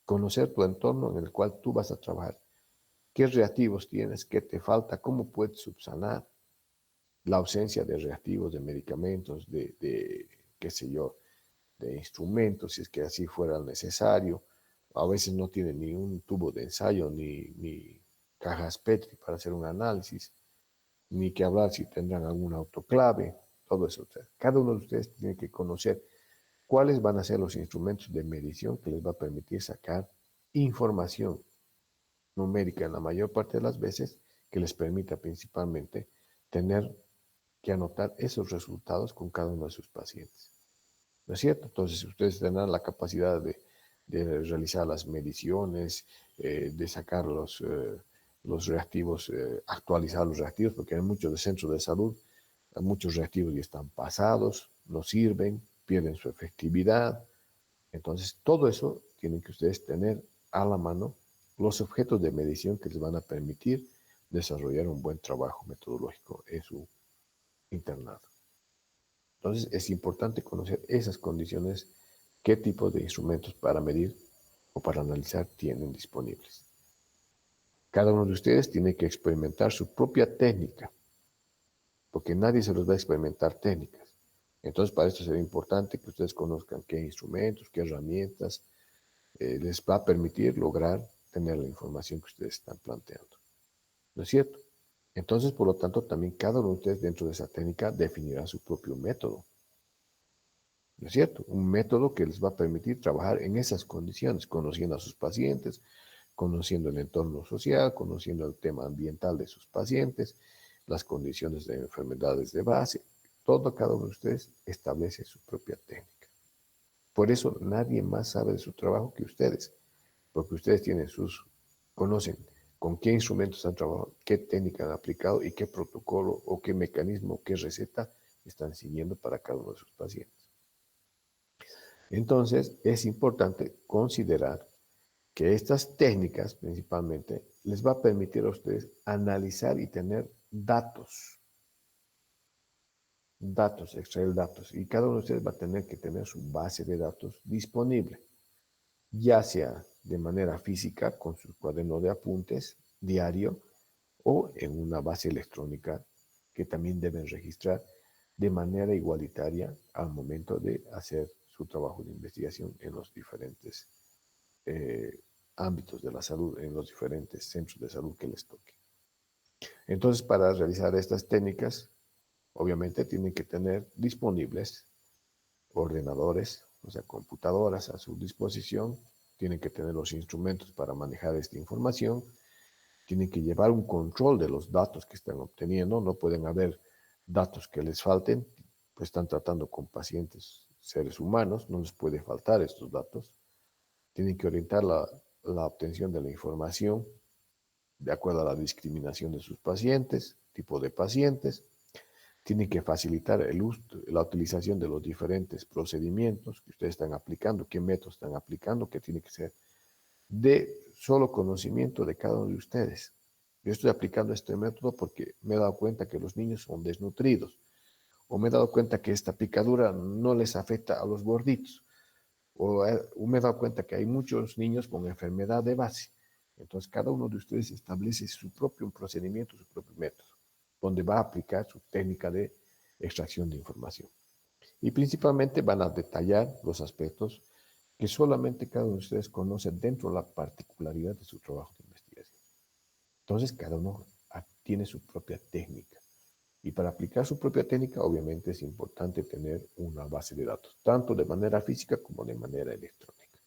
Conocer tu entorno en el cual tú vas a trabajar. ¿Qué reactivos tienes? ¿Qué te falta? ¿Cómo puedes subsanar la ausencia de reactivos, de medicamentos, de qué sé yo, de instrumentos, si es que así fuera necesario? A veces no tienen ni un tubo de ensayo, ni cajas Petri para hacer un análisis, ni que hablar si tendrán algún autoclave, todo eso. Cada uno de ustedes tiene que conocer cuáles van a ser los instrumentos de medición que les va a permitir sacar información numérica en la mayor parte de las veces, que les permita principalmente tener que anotar esos resultados con cada uno de sus pacientes. ¿No es cierto? Entonces, ustedes tendrán la capacidad de realizar las mediciones, de sacar los reactivos, actualizar los reactivos, porque hay muchos de centros de salud, muchos reactivos ya están pasados, no sirven, pierden su efectividad. Entonces, todo eso tienen que ustedes tener a la mano los objetos de medición que les van a permitir desarrollar un buen trabajo metodológico en su internado. Entonces, es importante conocer esas condiciones, qué tipo de instrumentos para medir o para analizar tienen disponibles. Cada uno de ustedes tiene que experimentar su propia técnica, porque nadie se los va a experimentar técnicas. Entonces, para esto será importante que ustedes conozcan qué instrumentos, qué herramientas les va a permitir lograr tener la información que ustedes están planteando. ¿No es cierto? Entonces, por lo tanto, también cada uno de ustedes dentro de esa técnica definirá su propio método. ¿No es cierto? Un método que les va a permitir trabajar en esas condiciones, conociendo a sus pacientes, conociendo el entorno social, conociendo el tema ambiental de sus pacientes, las condiciones de enfermedades de base. Cada uno de ustedes establece su propia técnica. Por eso nadie más sabe de su trabajo que ustedes, porque ustedes conocen con qué instrumentos han trabajado, qué técnica han aplicado y qué protocolo o qué mecanismo, qué receta están siguiendo para cada uno de sus pacientes. Entonces, es importante considerar que estas técnicas, principalmente, les va a permitir a ustedes analizar y tener datos, extraer datos. Y cada uno de ustedes va a tener que tener su base de datos disponible, ya sea de manera física, con su cuaderno de apuntes diario, o en una base electrónica que también deben registrar de manera igualitaria al momento de hacer su trabajo de investigación en los diferentes ámbitos de la salud, en los diferentes centros de salud que les toque. Entonces, para realizar estas técnicas, obviamente tienen que tener disponibles ordenadores, o sea, computadoras a su disposición, tienen que tener los instrumentos para manejar esta información, tienen que llevar un control de los datos que están obteniendo, no pueden haber datos que les falten, pues están tratando con pacientes, seres humanos, no les puede faltar estos datos. Tienen que orientar la obtención de la información de acuerdo a la discriminación de sus pacientes, tipo de pacientes. Tienen que facilitar la utilización de los diferentes procedimientos que ustedes están aplicando, qué métodos están aplicando, que tiene que ser de solo conocimiento de cada uno de ustedes. Yo estoy aplicando este método porque me he dado cuenta que los niños son desnutridos, o me he dado cuenta que esta picadura no les afecta a los gorditos, o me he dado cuenta que hay muchos niños con enfermedad de base. Entonces, cada uno de ustedes establece su propio procedimiento, su propio método, donde va a aplicar su técnica de extracción de información. Y principalmente van a detallar los aspectos que solamente cada uno de ustedes conoce dentro de la particularidad de su trabajo de investigación. Entonces, cada uno tiene su propia técnica. Y para aplicar su propia técnica, obviamente es importante tener una base de datos, tanto de manera física como de manera electrónica.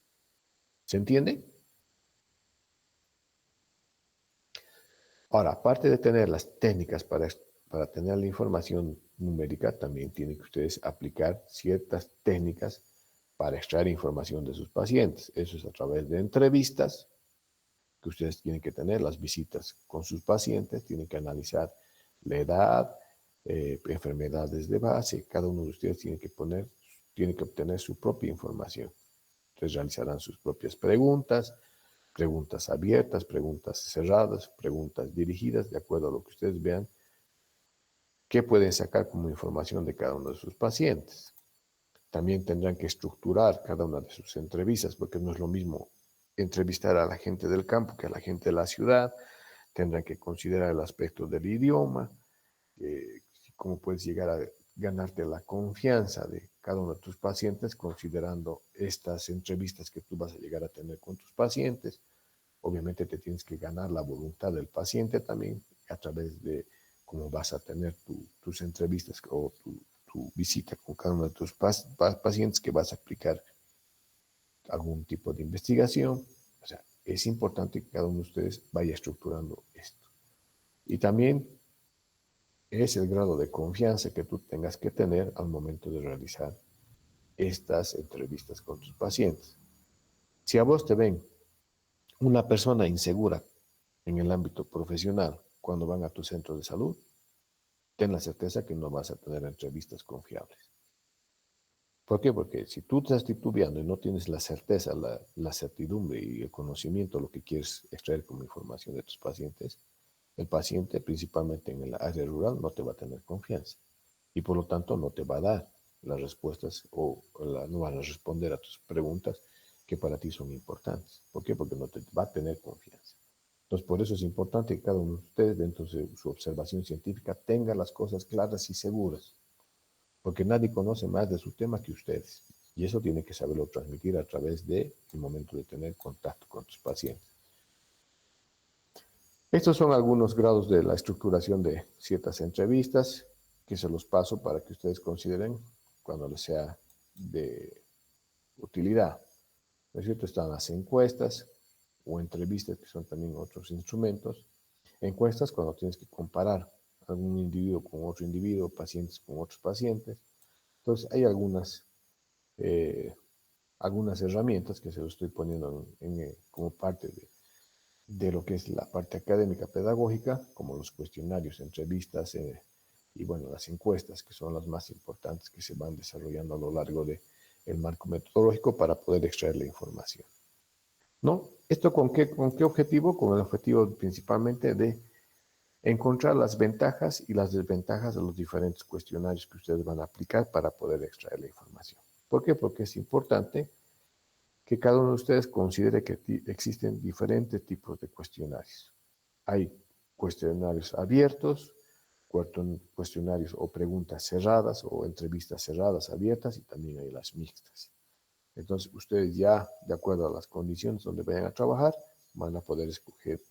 ¿Se entiende? Ahora, aparte de tener las técnicas para tener la información numérica, también tienen que ustedes aplicar ciertas técnicas para extraer información de sus pacientes. Eso es a través de entrevistas que ustedes tienen que tener, las visitas con sus pacientes, tienen que analizar la edad, enfermedades de base. Cada uno de ustedes tiene que obtener su propia información. Entonces realizarán sus propias preguntas abiertas, preguntas cerradas, preguntas dirigidas, de acuerdo a lo que ustedes vean, qué pueden sacar como información de cada uno de sus pacientes. También tendrán que estructurar cada una de sus entrevistas, porque no es lo mismo entrevistar a la gente del campo que a la gente de la ciudad. Tendrán que considerar el aspecto del idioma, cómo puedes llegar a ganarte la confianza de cada uno de tus pacientes, considerando estas entrevistas que tú vas a llegar a tener con tus pacientes. Obviamente te tienes que ganar la voluntad del paciente también a través de cómo vas a tener tus entrevistas o tu visita con cada uno de tus pacientes, que vas a aplicar algún tipo de investigación. O sea, es importante que cada uno de ustedes vaya estructurando esto. Y también es el grado de confianza que tú tengas que tener al momento de realizar estas entrevistas con tus pacientes. Si a vos te ven una persona insegura en el ámbito profesional cuando van a tu centro de salud, ten la certeza que no vas a tener entrevistas confiables. ¿Por qué? Porque si tú estás titubeando y no tienes la certeza, la certidumbre y el conocimiento de lo que quieres extraer como información de tus pacientes, el paciente, principalmente en el área rural, no te va a tener confianza. Y por lo tanto no te va a dar las respuestas no van a responder a tus preguntas que para ti son importantes. ¿Por qué? Porque no te va a tener confianza. Entonces, por eso es importante que cada uno de ustedes, dentro de su observación científica, tenga las cosas claras y seguras. Porque nadie conoce más de su tema que ustedes. Y eso tiene que saberlo transmitir a través del momento de tener contacto con tus pacientes. Estos son algunos grados de la estructuración de ciertas entrevistas que se los paso para que ustedes consideren cuando les sea de utilidad. ¿No es cierto? Están las encuestas o entrevistas, que son también otros instrumentos. Encuestas cuando tienes que comparar algún individuo con otro individuo, pacientes con otros pacientes. Entonces hay algunas herramientas que se lo estoy poniendo como parte de lo que es la parte académica pedagógica, como los cuestionarios, entrevistas y bueno, las encuestas, que son las más importantes que se van desarrollando a lo largo del marco metodológico para poder extraer la información. ¿No? ¿Esto con qué objetivo? Con el objetivo principalmente de encontrar las ventajas y las desventajas de los diferentes cuestionarios que ustedes van a aplicar para poder extraer la información. ¿Por qué? Porque es importante que cada uno de ustedes considere que existen diferentes tipos de cuestionarios. Hay cuestionarios abiertos, cuestionarios o preguntas cerradas o entrevistas cerradas, abiertas, y también hay las mixtas. Entonces, ustedes ya, de acuerdo a las condiciones donde vayan a trabajar, van a poder escoger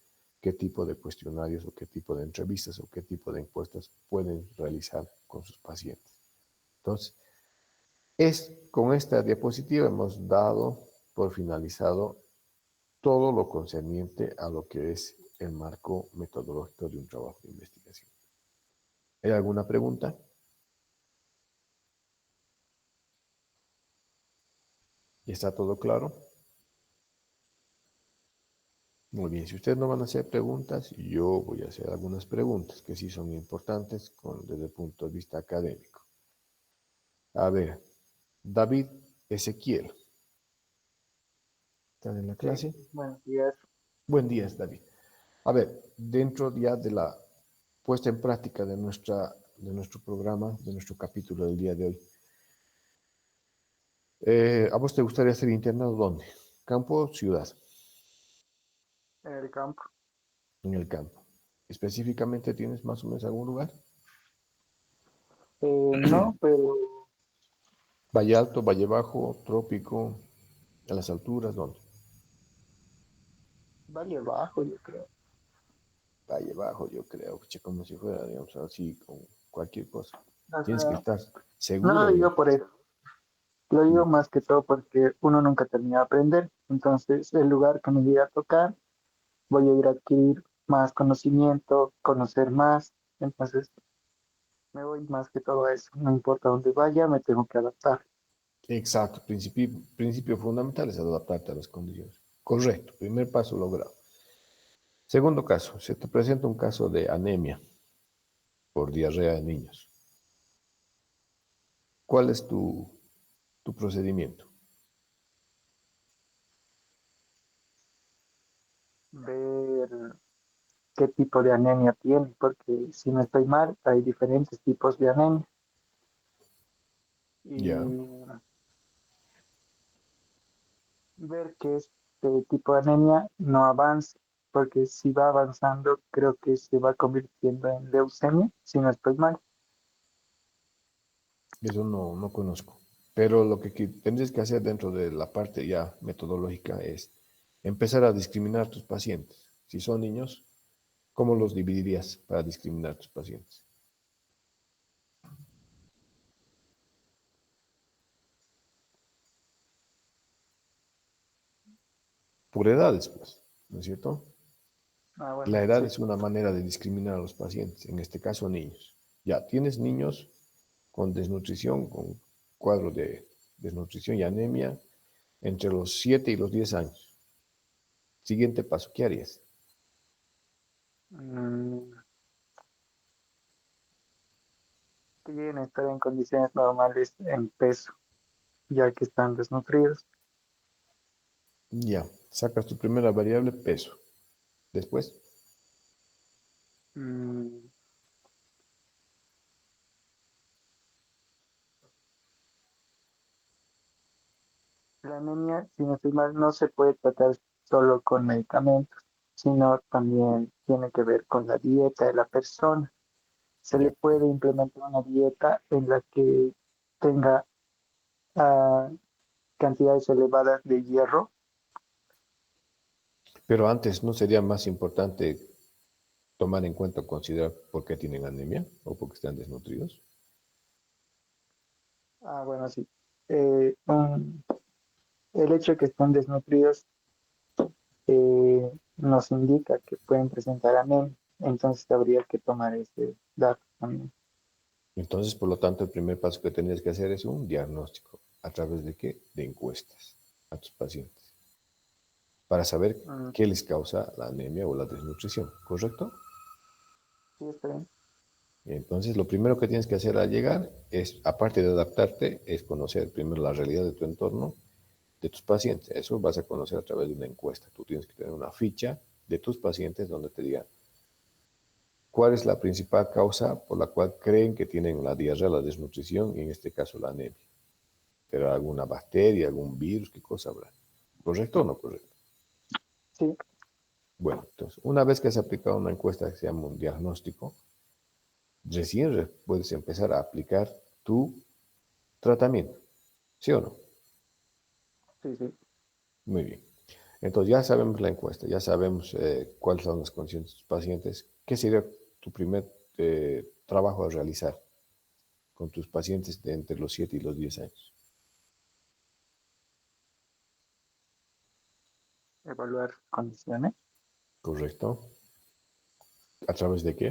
qué tipo de cuestionarios o qué tipo de entrevistas o qué tipo de encuestas pueden realizar con sus pacientes. Entonces, con esta diapositiva hemos dado por finalizado todo lo concerniente a lo que es el marco metodológico de un trabajo de investigación. ¿Hay alguna pregunta? ¿Ya está todo claro? Muy bien, si ustedes no van a hacer preguntas, yo voy a hacer algunas preguntas que sí son importantes desde el punto de vista académico. A ver, David Ezequiel. ¿Están en la clase? Sí, buenos días. Buen día, David. A ver, dentro ya de la puesta en práctica de nuestro programa, de nuestro capítulo del día de hoy, ¿a vos te gustaría ser internado dónde? ¿Campo o ciudad? En el campo. En el campo. ¿Específicamente tienes más o menos algún lugar? No, pero Valle Alto, Valle Bajo, Trópico, a las alturas, ¿dónde? Valle Bajo, yo creo. Valle Bajo, yo creo, che, como si fuera, digamos, así, con cualquier cosa. O Tienes que sea, estar no seguro lo de... digo por eso. Lo digo más que todo porque uno nunca termina de aprender. Entonces, el lugar que me llegue a tocar, voy a ir a adquirir más conocimiento, conocer más. Entonces, me voy más que todo a eso. No importa dónde vaya, me tengo que adaptar. Exacto, principio fundamental es adaptarte a las condiciones. Correcto, primer paso logrado. Segundo caso, se te presenta un caso de anemia por diarrea en niños. ¿Cuál es tu procedimiento? Ver qué tipo de anemia tiene, porque si no estoy mal, hay diferentes tipos de anemia. Ya, Y ver que este tipo de anemia no avance, porque si va avanzando, creo que se va convirtiendo en leucemia, si no estoy mal. eso no conozco. Pero lo que tendrías que hacer dentro de la parte ya metodológica es empezar a discriminar tus pacientes. Si son niños, ¿cómo los dividirías para discriminar tus pacientes? Por edades, pues, ¿no es cierto? Ah, bueno, La edad sí. es una manera de discriminar a los pacientes, en este caso niños. Ya, tienes niños con desnutrición, con cuadro de desnutrición y anemia entre los 7 y los 10 años. Siguiente paso, ¿qué harías? Mm, Quieren estar en condiciones normales en peso, ya que están desnutridos. Ya, sacas tu primera variable, peso. Después, Mm, La anemia, si no estoy mal, no se puede tratar solo con medicamentos, sino también tiene que ver con la dieta de la persona. Se le ya. puede implementar una dieta en la que tenga ah, cantidades elevadas de hierro. Pero antes, ¿no sería más importante tomar en cuenta o considerar por qué tienen anemia o porque están desnutridos? Bueno, sí. Eh, un- el hecho de que estén desnutridos nos indica que pueden presentar anemia, entonces habría que tomar ese dato también. Entonces, por lo tanto, el primer paso que tendrías que hacer es un diagnóstico. ¿A través de qué? De encuestas a tus pacientes para saber Mm, qué les causa la anemia o la desnutrición, ¿correcto? sí, está bien. Entonces, lo primero que tienes que hacer al llegar es, aparte de adaptarte, es conocer primero la realidad de tu entorno, de tus pacientes. Eso vas a conocer a través de una encuesta. Tú tienes que tener una ficha de tus pacientes donde te diga cuál es la principal causa por la cual creen que tienen la diarrea, la desnutrición y en este caso la anemia. ¿Pero alguna bacteria, algún virus? ¿Qué cosa habrá? ¿Correcto o no correcto? Sí, Bueno, entonces, una vez que has aplicado una encuesta que se llama un diagnóstico, recién puedes empezar a aplicar tu tratamiento. ¿Sí o no? sí, sí. Muy bien. Entonces ya sabemos la encuesta, ya sabemos cuáles son las condiciones de tus pacientes. ¿Qué sería tu primer trabajo a realizar con tus pacientes de entre los 7 y los 10 años? Evaluar condiciones. ¿Correcto? ¿A través de qué?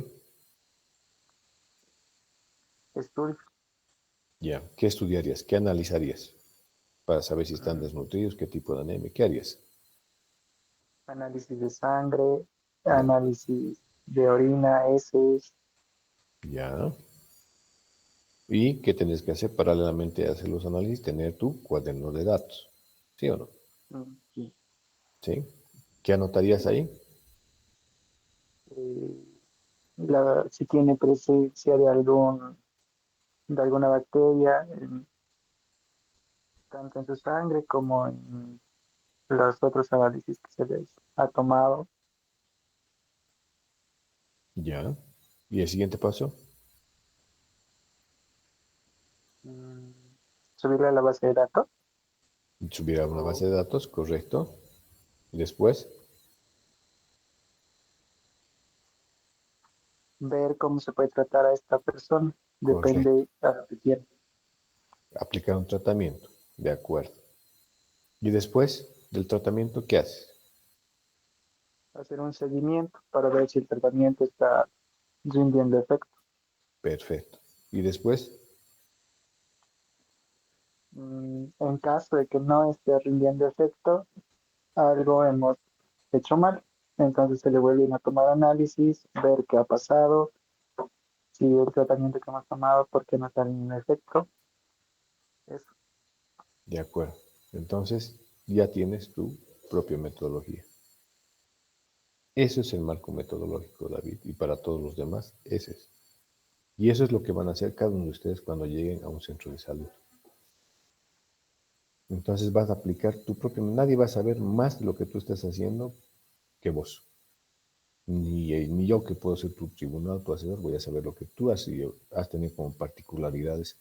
Estudios. Ya. ¿Qué estudiarías? ¿Qué analizarías? Para saber si están mm, desnutridos, qué tipo de anemia. ¿Qué harías? Análisis de sangre, Ya. análisis de orina, heces. Ya. ¿Y qué tienes que hacer paralelamente a hacer los análisis? Tener tu cuaderno de datos. ¿Sí o no? Sí. ¿Sí? ¿Qué anotarías ahí? si tiene presencia de alguna bacteria, tanto en su sangre como en los otros análisis que se les ha tomado. Ya. ¿Y el siguiente paso? Subirle a la base de datos. Subir a una base de datos, correcto. Y después, Ver cómo se puede tratar a esta persona. correcto. Depende a lo que quiera. Aplicar un tratamiento. De acuerdo. Y después del tratamiento, ¿qué haces? Hacer un seguimiento para ver si el tratamiento está rindiendo efecto. Perfecto. Y después, En caso de que no esté rindiendo efecto, algo hemos hecho mal. Entonces se le vuelven a tomar análisis, ver qué ha pasado, si el tratamiento que hemos tomado, por qué no está rindiendo efecto. Eso. de acuerdo. Entonces, ya tienes tu propia metodología. Eso es el marco metodológico, David, y para todos los demás, ese es. Y eso es lo que van a hacer cada uno de ustedes cuando lleguen a un centro de salud. Entonces vas a aplicar tu propio, nadie va a saber más de lo que tú estás haciendo que vos. Ni yo que puedo ser tu tribunal, tu asesor, voy a saber lo que tú has tenido como particularidades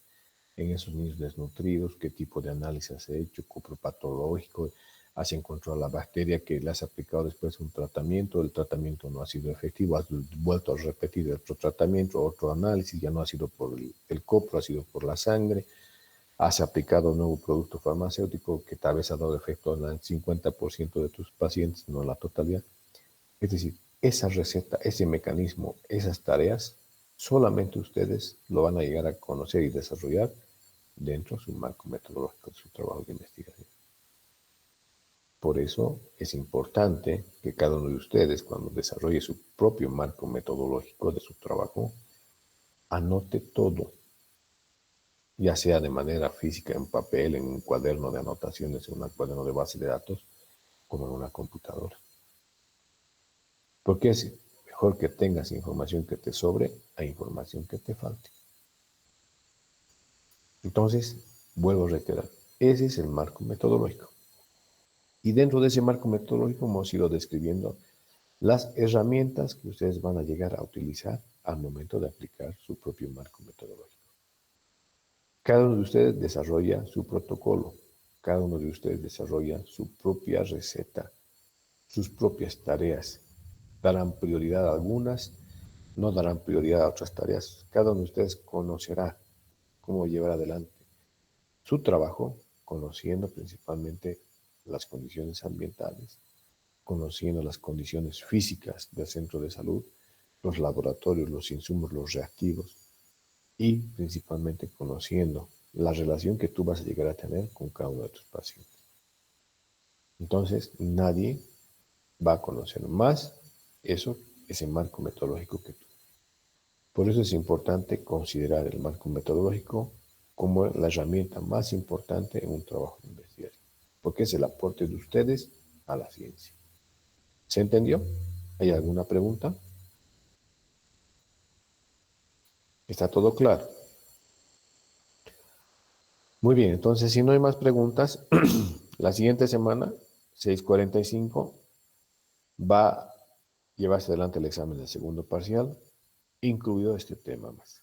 en esos niños desnutridos, qué tipo de análisis has hecho, copropatológico, has encontrado la bacteria que le has aplicado después un tratamiento, el tratamiento no ha sido efectivo, has vuelto a repetir otro tratamiento, otro análisis, ya no ha sido por el copro, ha sido por la sangre, has aplicado un nuevo producto farmacéutico que tal vez ha dado efecto en el 50% de tus pacientes, no en la totalidad. Es decir, esa receta, ese mecanismo, esas tareas, solamente ustedes lo van a llegar a conocer y desarrollar dentro de su marco metodológico de su trabajo de investigación. Por eso es importante que cada uno de ustedes, cuando desarrolle su propio marco metodológico de su trabajo, anote todo, ya sea de manera física en papel, en un cuaderno de anotaciones, en un cuaderno de base de datos, como en una computadora. Porque es mejor que tengas información que te sobre a información que te falte. Entonces, vuelvo a reiterar, ese es el marco metodológico. Y dentro de ese marco metodológico hemos ido describiendo las herramientas que ustedes van a llegar a utilizar al momento de aplicar su propio marco metodológico. Cada uno de ustedes desarrolla su protocolo, cada uno de ustedes desarrolla su propia receta, sus propias tareas. Darán prioridad a algunas, no darán prioridad a otras tareas. Cada uno de ustedes conocerá cómo llevar adelante su trabajo, conociendo principalmente las condiciones ambientales, conociendo las condiciones físicas del centro de salud, los laboratorios, los insumos, los reactivos y principalmente conociendo la relación que tú vas a llegar a tener con cada uno de tus pacientes. Entonces, nadie va a conocer más ese marco metodológico que tú. Por eso es importante considerar el marco metodológico como la herramienta más importante en un trabajo de investigación, porque es el aporte de ustedes a la ciencia. ¿Se entendió? ¿Hay alguna pregunta? ¿Está todo claro? Muy bien, entonces si no hay más preguntas, la siguiente semana, 6:45, va a llevarse adelante el examen del segundo parcial, incluido este tema más.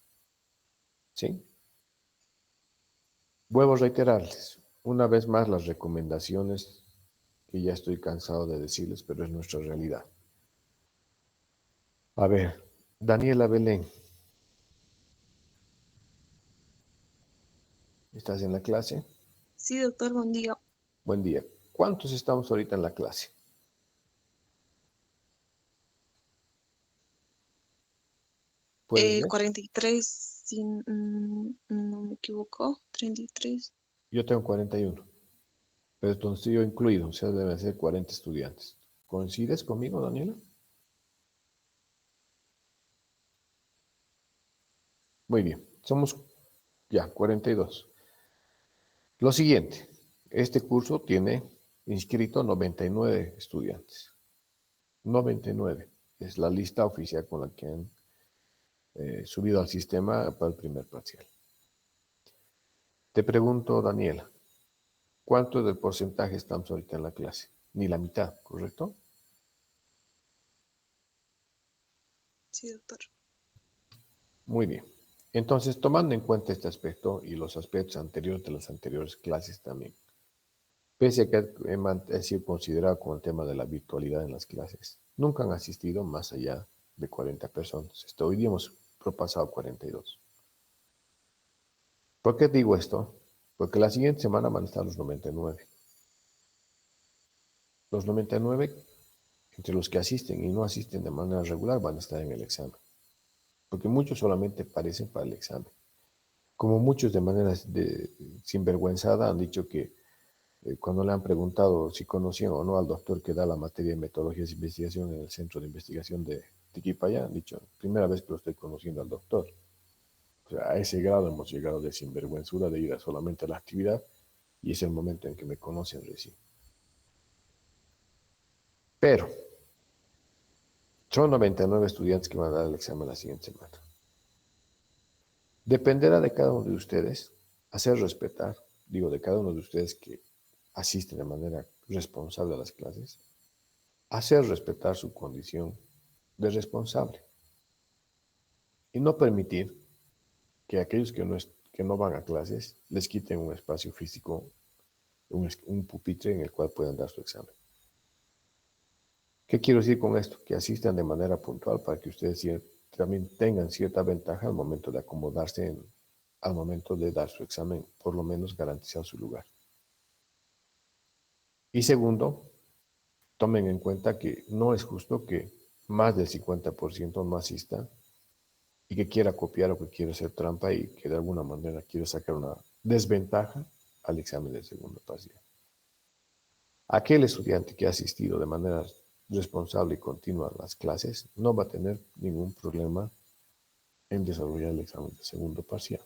¿Sí? Vuelvo a reiterarles una vez más las recomendaciones que ya estoy cansado de decirles, pero es nuestra realidad. A ver, Daniela Belén, ¿estás en la clase? Sí, doctor, buen día. Buen día. ¿Cuántos estamos ahorita en la clase? ¿Puedes ver? 43, si no me equivoco, 33. Yo tengo 41, pero entonces yo incluido, o sea, deben ser 40 estudiantes. ¿Coincides conmigo, Daniela? Muy bien, somos ya 42. Lo siguiente, este curso tiene inscrito 99 estudiantes. 99 es la lista oficial con la que han subido al sistema para el primer parcial. Te pregunto, Daniela, ¿cuánto del porcentaje estamos ahorita en la clase? Ni la mitad, ¿correcto? Sí, doctor. Muy bien. Entonces, tomando en cuenta este aspecto y los aspectos anteriores de las anteriores clases también, pese a que he sido considerado con el tema de la virtualidad en las clases, nunca han asistido más allá de 40 personas. Hoy día hemos propasado 42. ¿Por qué digo esto? Porque la siguiente semana van a estar los 99. Los 99, entre los que asisten y no asisten de manera regular, van a estar en el examen. Porque muchos solamente parecen para el examen. Como muchos de manera sinvergüenzada han dicho que cuando le han preguntado si conocían o no al doctor que da la materia de metodologías de investigación en el Centro de Investigación de Tiquipaya, han dicho, primera vez que lo estoy conociendo al doctor. O sea, a ese grado hemos llegado de sinvergüenzura de ir solamente a la actividad y es el momento en que me conocen recién. Pero son 99 estudiantes que van a dar el examen la siguiente semana. Dependerá de cada uno de ustedes hacer respetar, digo, de cada uno de ustedes que asisten de manera responsable a las clases, hacer respetar su condición de responsable y no permitir que aquellos que no van a clases les quiten un espacio físico, un pupitre en el cual puedan dar su examen. ¿Qué quiero decir con esto? Que asistan de manera puntual para que ustedes también tengan cierta ventaja al momento de acomodarse, al momento de dar su examen, por lo menos garantizar su lugar. Y segundo, tomen en cuenta que no es justo que más del 50% no asista y que quiera copiar o que quiera hacer trampa y que de alguna manera quiera sacar una desventaja al examen del segundo parcial. Aquel estudiante que ha asistido de manera responsable y continua a las clases no va a tener ningún problema en desarrollar el examen del segundo parcial.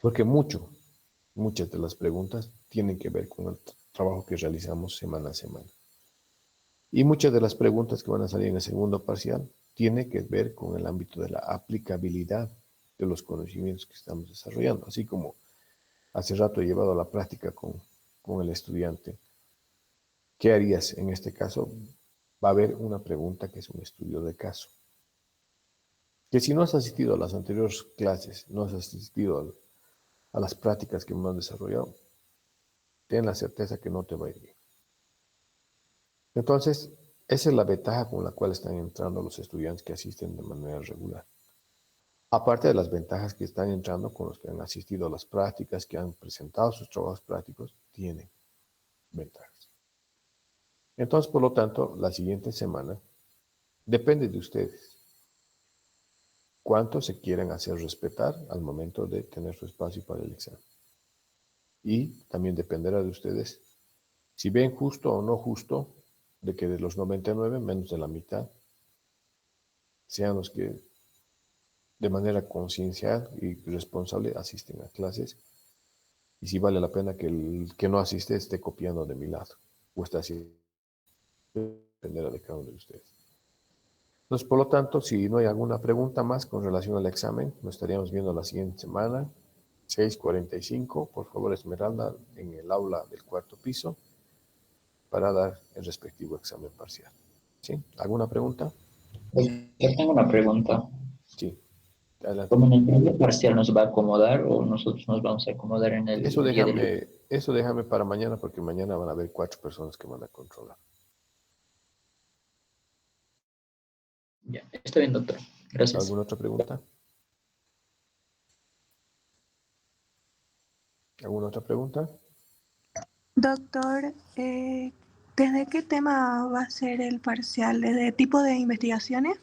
Porque muchas de las preguntas tienen que ver con el trabajo que realizamos semana a semana. Y muchas de las preguntas que van a salir en el segundo parcial tienen que ver con el ámbito de la aplicabilidad de los conocimientos que estamos desarrollando. Así como hace rato he llevado a la práctica con el estudiante. ¿Qué harías en este caso? Va a haber una pregunta que es un estudio de caso. Que si no has asistido a las anteriores clases, no has asistido a las prácticas que hemos desarrollado, ten la certeza que no te va a ir bien. Entonces, esa es la ventaja con la cual están entrando los estudiantes que asisten de manera regular. Aparte de las ventajas que están entrando con los que han asistido a las prácticas, que han presentado sus trabajos prácticos, tienen ventajas. Entonces, por lo tanto, la siguiente semana depende de ustedes. Cuánto se quieren hacer respetar al momento de tener su espacio para el examen. Y también dependerá de ustedes si ven justo o no justo de que de los 99, menos de la mitad, sean los que de manera conciencial y responsable asisten a clases y si vale la pena que el que no asiste esté copiando de mi lado o está haciendo, dependerá de cada uno de ustedes. Entonces, por lo tanto, si no hay alguna pregunta más con relación al examen, nos estaríamos viendo la siguiente semana, 6:45, por favor, Esmeralda, en el aula del cuarto piso, para dar el respectivo examen parcial. ¿Sí? ¿Alguna pregunta? Pues, yo tengo una pregunta. Sí, adelante. ¿Cómo en el primer parcial nos va a acomodar o nosotros nos vamos a acomodar en el día del... Eso déjame para mañana, porque mañana van a haber 4 personas que van a controlar. Ya, está bien, doctor. Gracias. ¿Alguna otra pregunta? ¿Alguna otra pregunta? Doctor, ¿desde qué tema va a ser el parcial? ¿Desde tipo de investigaciones?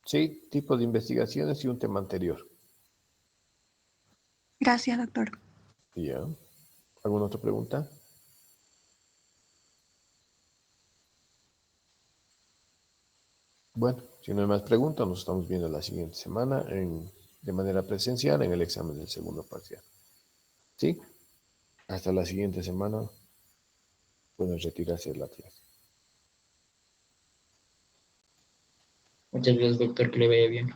Sí, tipo de investigaciones y un tema anterior. Gracias, doctor. Ya. ¿Alguna otra pregunta? Bueno, si no hay más preguntas, nos estamos viendo la siguiente semana de manera presencial en el examen del segundo parcial. ¿Sí? Hasta la siguiente semana pueden retirarse de la clase. Muchas gracias, doctor, que le vaya bien.